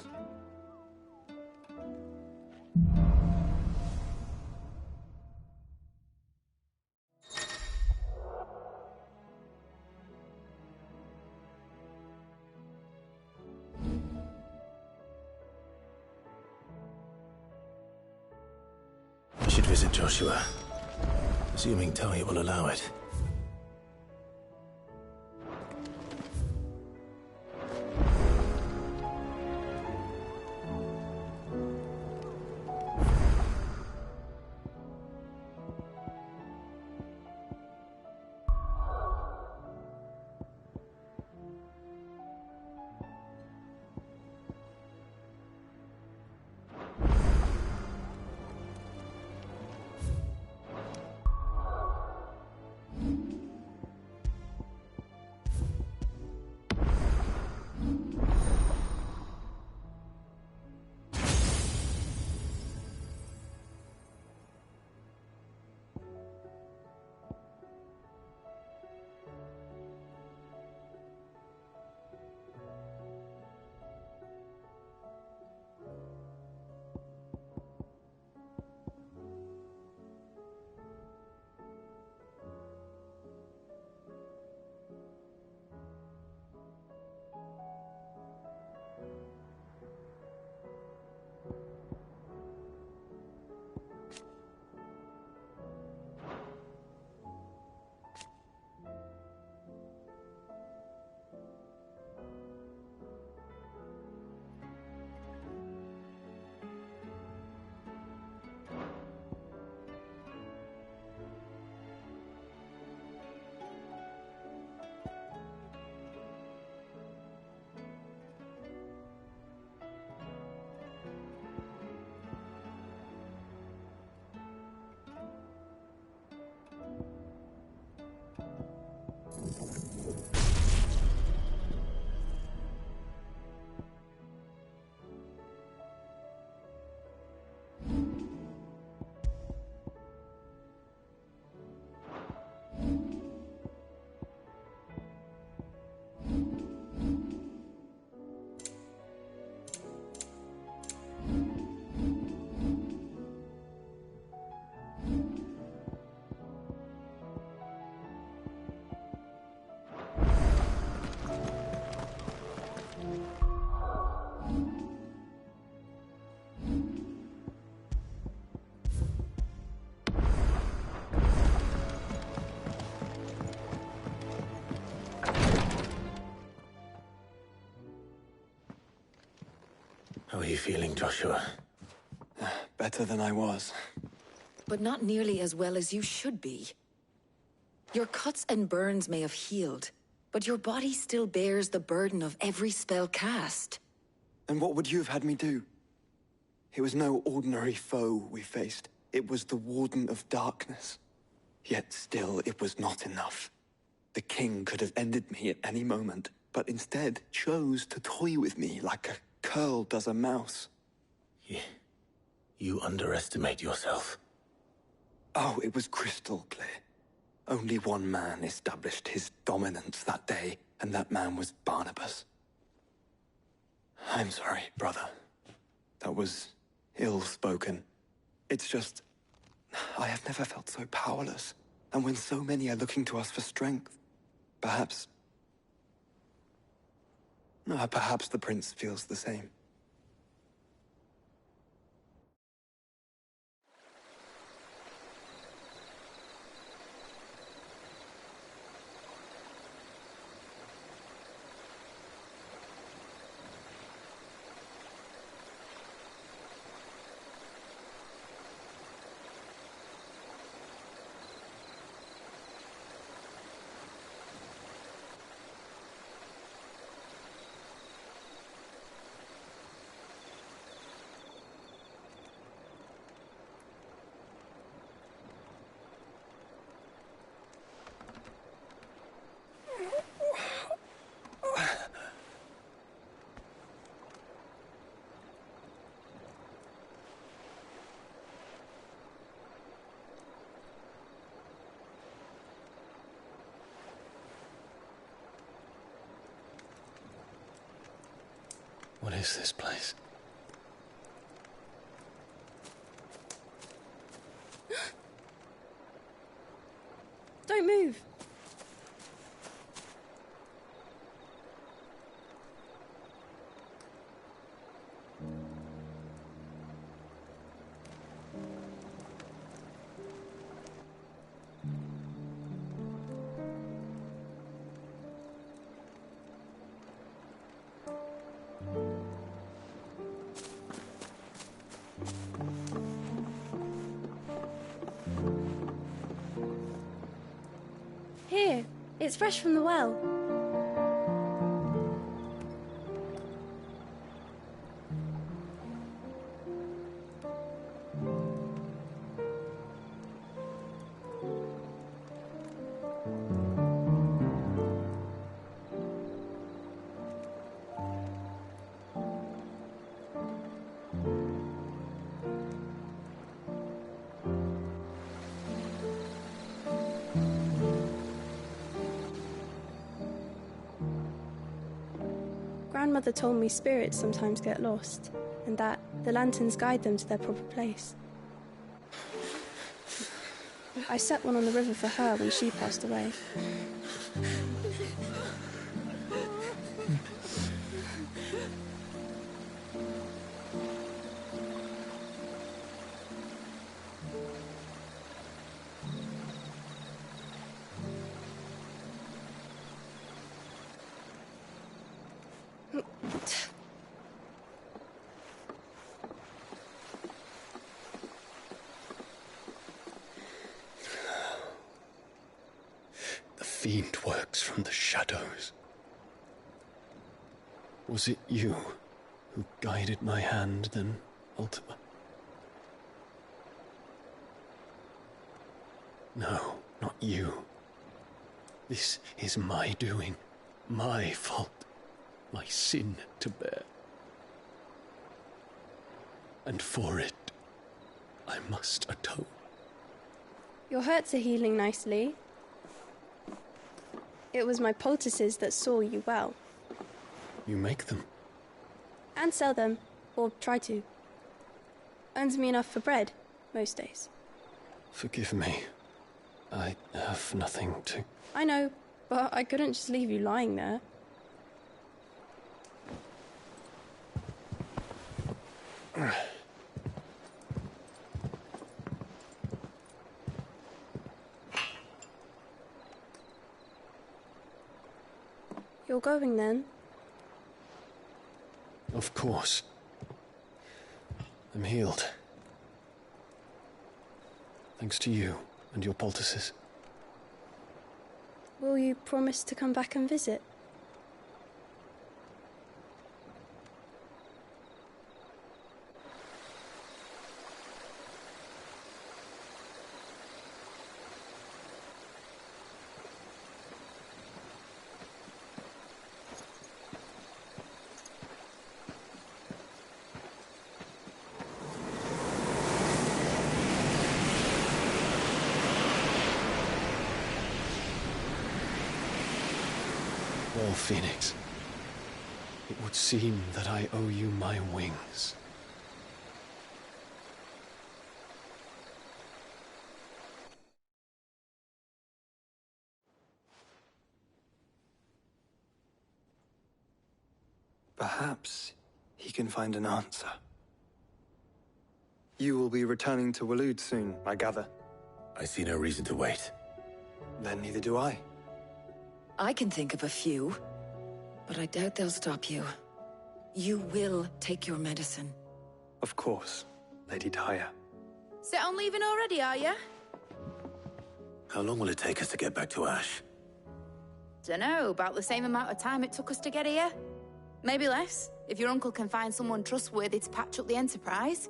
We should visit Joshua, assuming Talia will allow it. How are you feeling, Joshua? Better than I was. But not nearly as well as you should be. Your cuts and burns may have healed, but your body still bears the burden of every spell cast. And what would you have had me do? It was no ordinary foe we faced. It was the Warden of Darkness. Yet still, it was not enough. The king could have ended me at any moment, but instead chose to toy with me like a curl does a mouse. You underestimate yourself. Oh, it was crystal clear. Only one man established his dominance that day, and that man was Barnabas. I'm sorry, brother. That was ill-spoken. It's just, I have never felt so powerless. And when so many are looking to us for strength, perhaps the prince feels the same. What is this place? Don't move. Here, it's fresh from the well. Grandmother told me spirits sometimes get lost, and that the lanterns guide them to their proper place. I set one on the river for her when she passed away. The fiend works from the shadows. Was it you who guided my hand then, Ultima? No, not you. This is my doing, my fault, my sin to bear. And for it, I must atone. Your hurts are healing nicely. It was my poultices that saw you well. You make them? And sell them, or try to. Earns me enough for bread, most days. Forgive me. I have nothing to... I know, but I couldn't just leave you lying there. You're going then? Of course. I'm healed. Thanks to you and your poultices. Will you promise to come back and visit? Well, Phoenix, it would seem that I owe you my wings. Perhaps he can find an answer. You will be returning to Waloed soon, I gather. I see no reason to wait. Then neither do I. I can think of a few, but I doubt they'll stop you. You will take your medicine. Of course, Lady Daya. Set on leaving already, are ya? How long will it take us to get back to Ash? Dunno, about the same amount of time it took us to get here. Maybe less, if your uncle can find someone trustworthy to patch up the Enterprise.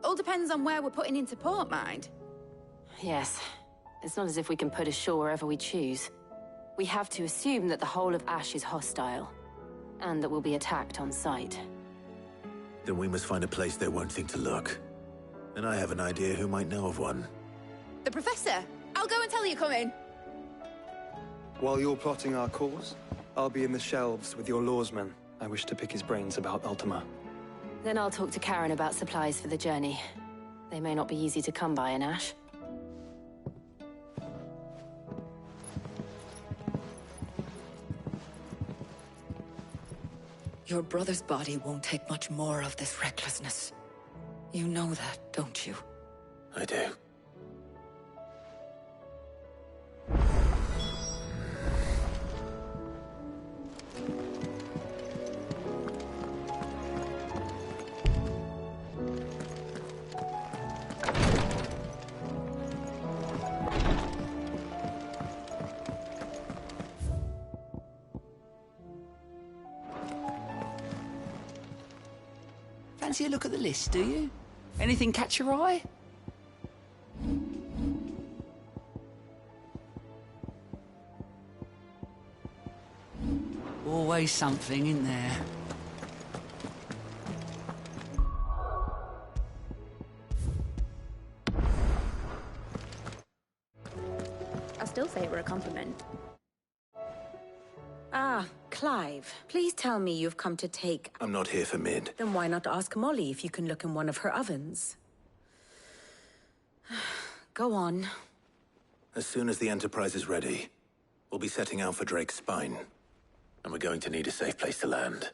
All depends on where we're putting into port, mind. Yes. It's not as if we can put ashore wherever we choose. We have to assume that the whole of Ash is hostile, and that we'll be attacked on sight. Then we must find a place they won't think to look. And I have an idea who might know of one. The Professor! I'll go and tell you come in. While you're plotting our course, I'll be in the shelves with your lawsmen. I wish to pick his brains about Ultima. Then I'll talk to Karen about supplies for the journey. They may not be easy to come by in Ash. Your brother's body won't take much more of this recklessness. You know that, don't you? I do. Fancy a look at the list, do you? Anything catch your eye? Always something in there. I'll still say it were a compliment. Ah, Clive. Please tell me you've come to take... I'm not here for Mid. Then why not ask Molly if you can look in one of her ovens? Go on. As soon as the Enterprise is ready, we'll be setting out for Drake's Spine. And we're going to need a safe place to land.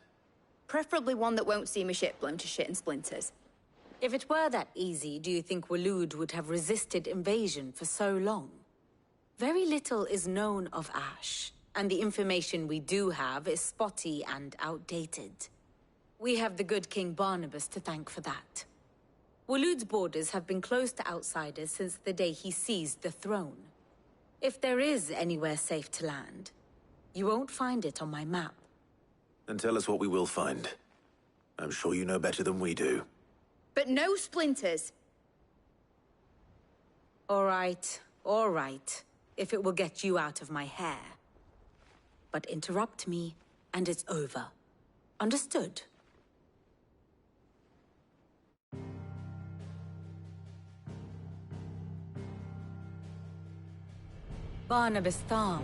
Preferably one that won't see my ship blown to shit and splinters. If it were that easy, do you think Waloed would have resisted invasion for so long? Very little is known of Ash, and the information we do have is spotty and outdated. We have the good King Barnabas to thank for that. Waloed's borders have been closed to outsiders since the day he seized the throne. If there is anywhere safe to land, you won't find it on my map. Then tell us what we will find. I'm sure you know better than we do. But no splinters. All right, if it will get you out of my hair. But interrupt me, and it's over. Understood? Barnabas Tharm,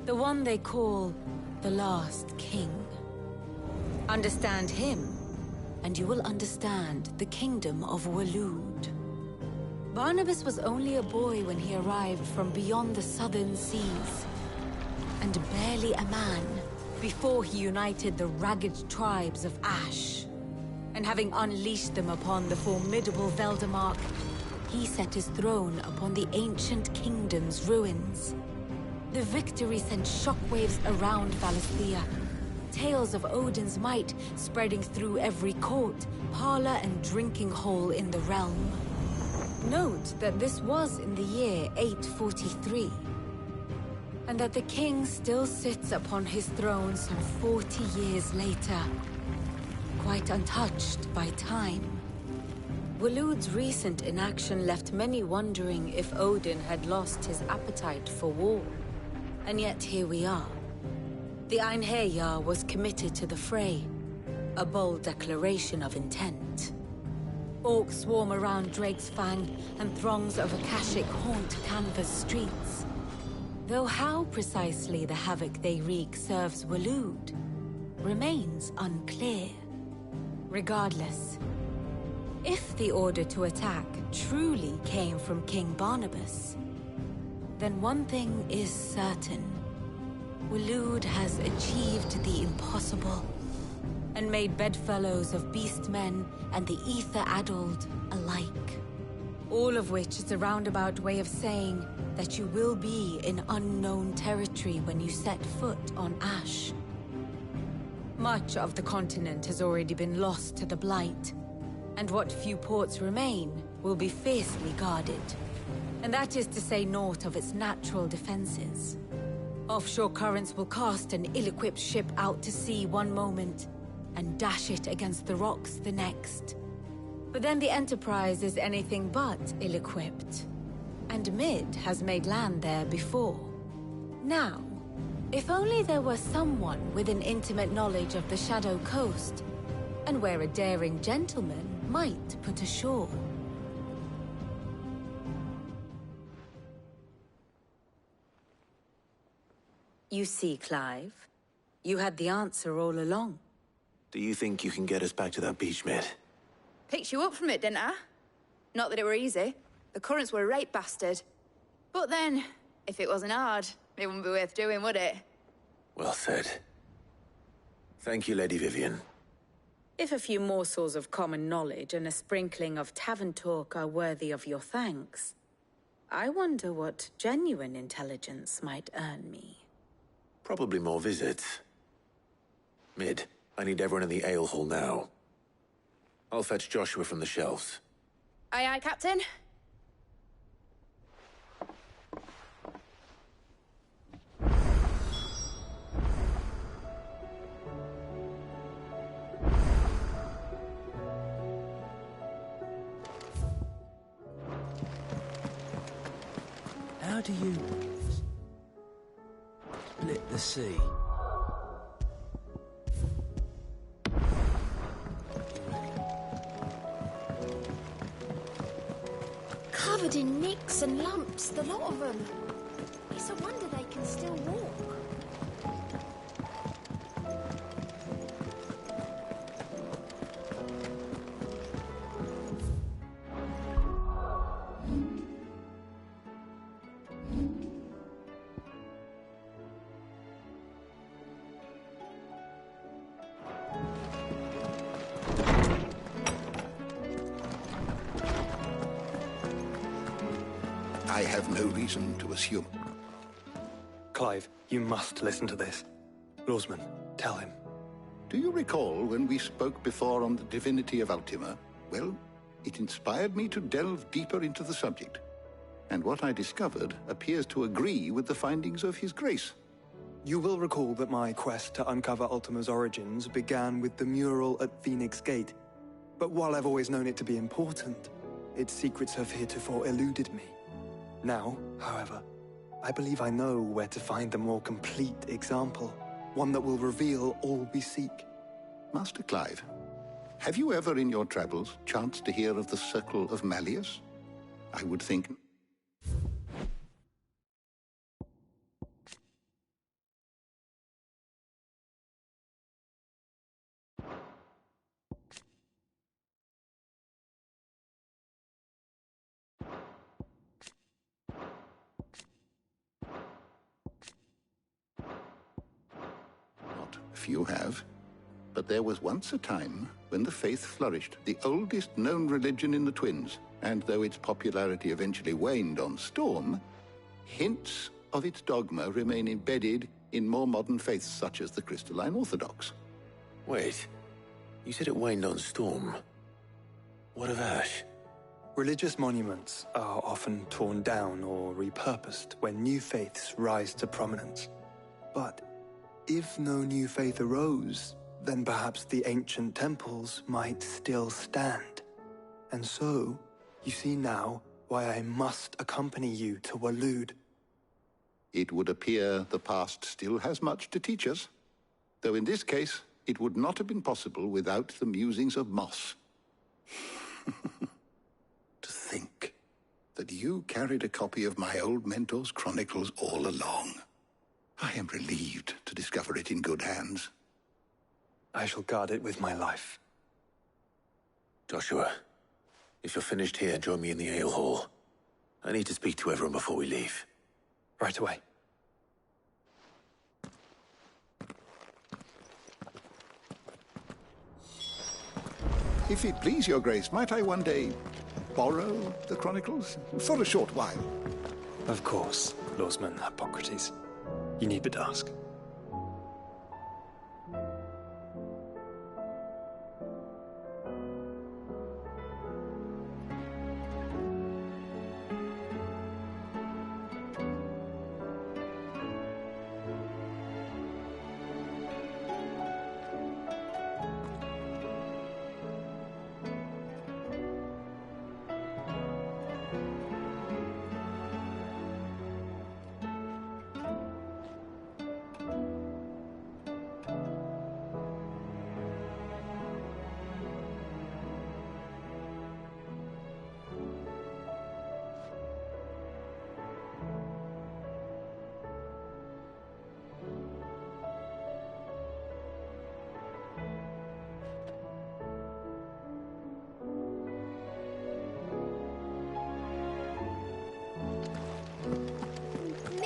the one they call the Last King. Understand him, and you will understand the kingdom of Waloed. Barnabas was only a boy when he arrived from beyond the southern seas, and barely a man before he united the ragged tribes of Ash. And having unleashed them upon the formidable Veldamark, he set his throne upon the ancient kingdom's ruins. The victory sent shockwaves around Valisthea, tales of Odin's might spreading through every court, parlor, and drinking hole in the realm. Note that this was in the year 843, and that the king still sits upon his throne some 40 years later, quite untouched by time. Waloed's recent inaction left many wondering if Odin had lost his appetite for war. And yet here we are. The Einherjar was committed to the fray, a bold declaration of intent. Orcs swarm around Drake's Fang, and throngs of Akashic haunt Canva's streets. Though how precisely the havoc they wreak serves Waloed remains unclear. Regardless, if the order to attack truly came from King Barnabas, then one thing is certain. Waloed has achieved the impossible, and made bedfellows of beastmen and the ether-addled alike. All of which is a roundabout way of saying that you will be in unknown territory when you set foot on Ash. Much of the continent has already been lost to the Blight, and what few ports remain will be fiercely guarded. And that is to say naught of its natural defenses. Offshore currents will cast an ill-equipped ship out to sea one moment, and dash it against the rocks the next. But then the Enterprise is anything but ill-equipped. And Mid has made land there before. Now, if only there were someone with an intimate knowledge of the Shadow Coast, and where a daring gentleman might put ashore. You see, Clive, you had the answer all along. Do you think you can get us back to that beach, mate? Picked you up from it, didn't I? Not that it were easy. The currents were a right bastard. But then, if it wasn't hard, it wouldn't be worth doing, would it? Well said. Thank you, Lady Vivian. If a few morsels of common knowledge and a sprinkling of tavern talk are worthy of your thanks, I wonder what genuine intelligence might earn me. Probably more visits. Mid, I need everyone in the ale hall now. I'll fetch Joshua from the shelves. Aye, aye, Captain. How do you split the sea? Covered in nicks and lumps, the lot of them. It's a wonder they can still walk. I have no reason to assume. Clive, you must listen to this. Lawsman, tell him. Do you recall when we spoke before on the divinity of Ultima? Well, it inspired me to delve deeper into the subject. And what I discovered appears to agree with the findings of His Grace. You will recall that my quest to uncover Ultima's origins began with the mural at Phoenix Gate. But while I've always known it to be important, its secrets have heretofore eluded me. Now, however, I believe I know where to find the more complete example, one that will reveal all we seek. Master Clive, have you ever in your travels chanced to hear of the Circle of Malleus? I would think... Few have. But there was once a time when the faith flourished, the oldest known religion in the Twins, and though its popularity eventually waned on Storm, hints of its dogma remain embedded in more modern faiths such as the Crystalline Orthodox. Wait, you said it waned on Storm. What of Ash? Religious monuments are often torn down or repurposed when new faiths rise to prominence. But if no new faith arose, then perhaps the ancient temples might still stand. And so, you see now why I must accompany you to Waloed. It would appear the past still has much to teach us, though in this case, it would not have been possible without the musings of Moss. To think that you carried a copy of my old mentor's chronicles all along. I am relieved to discover it in good hands. I shall guard it with my life. Joshua, if you're finished here, join me in the ale hall. I need to speak to everyone before we leave. Right away. If it please your grace, might I one day borrow the chronicles? For a short while. Of course, Lawsman Hippocrates. You need but ask.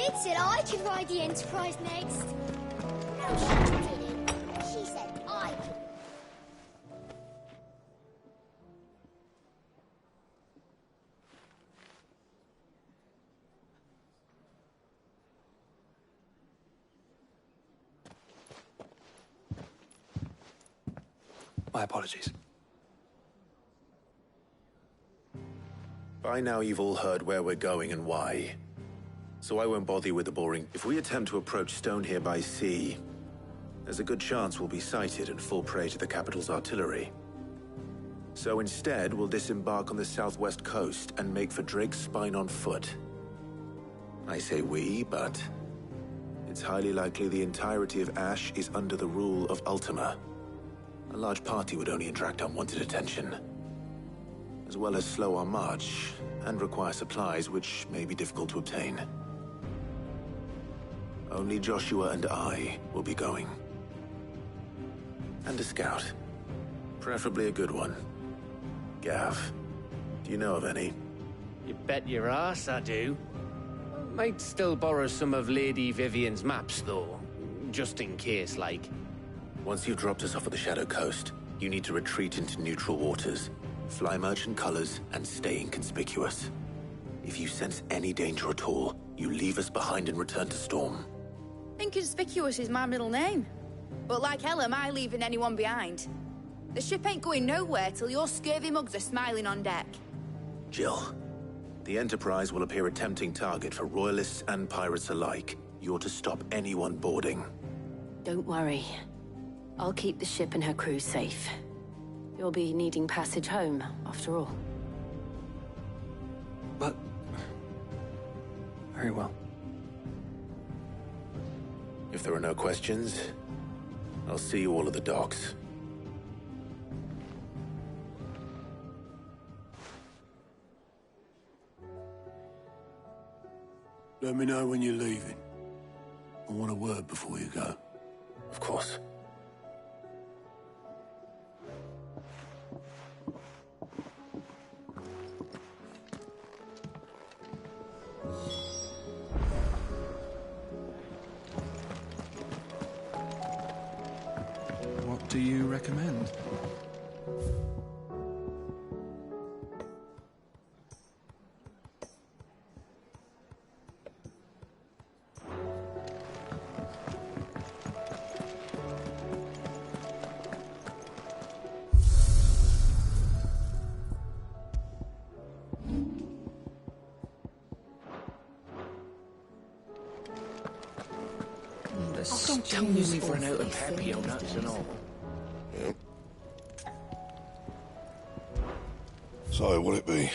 Mid said I could ride the Enterprise next. No, she didn't. She said I could. My apologies. By now you've all heard where we're going and why. So I won't bother you with the boring. If we attempt to approach Stone here by sea, there's a good chance we'll be sighted and fall prey to the capital's artillery. So instead, we'll disembark on the southwest coast and make for Drake's Spine on foot. I say we, but it's highly likely the entirety of Ash is under the rule of Ultima. A large party would only attract unwanted attention, as well as slow our march and require supplies which may be difficult to obtain. Only Joshua and I will be going. And a scout. Preferably a good one. Gav, do you know of any? You bet your ass I do. Might still borrow some of Lady Vivian's maps, though. Just in case, like. Once you've dropped us off at the Shadow Coast, you need to retreat into neutral waters, fly merchant colors, and stay inconspicuous. If you sense any danger at all, you leave us behind and return to Storm. Inconspicuous is my middle name. But like hell am I leaving anyone behind. The ship ain't going nowhere till your scurvy mugs are smiling on deck. Jill, the Enterprise will appear a tempting target for royalists and pirates alike. You're to stop anyone boarding. Don't worry. I'll keep the ship and her crew safe. You'll be needing passage home, after all. But... very well. If there are no questions, I'll see you all at the docks. Let me know when you're leaving. I want a word before you go. Of course. What do you recommend? Don't tell me we've run out of Papio nuts and all. Yep. So, what'll it be?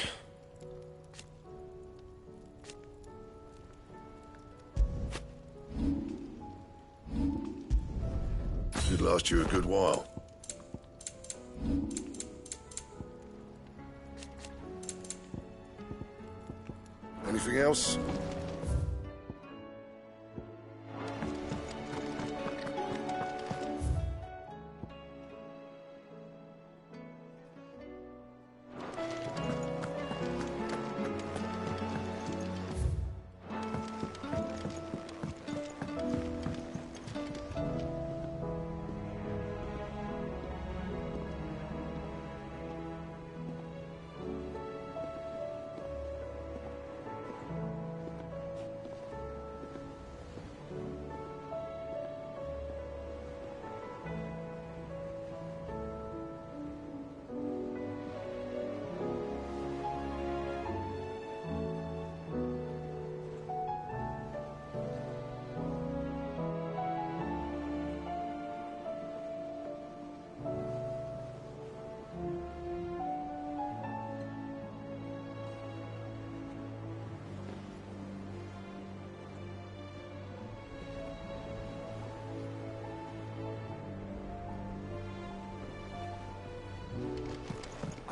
Should last you a good while. Anything else?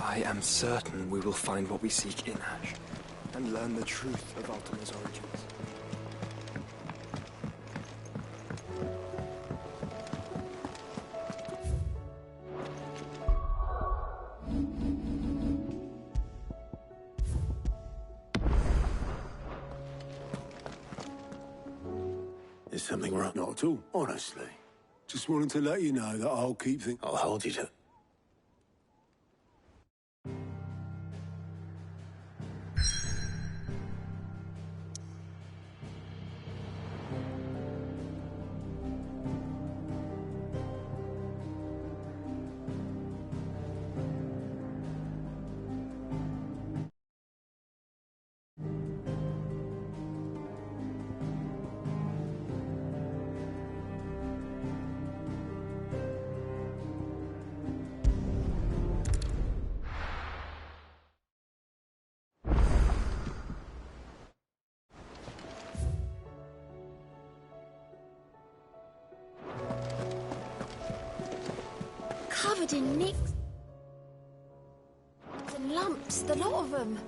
I am certain we will find what we seek in Ash, and learn the truth of Ultima's origins. something wrong? Not at all, honestly. Just wanted to let you know that I'll keep things... I'll hold you to... Covered in nicks and lumps, the lot of them.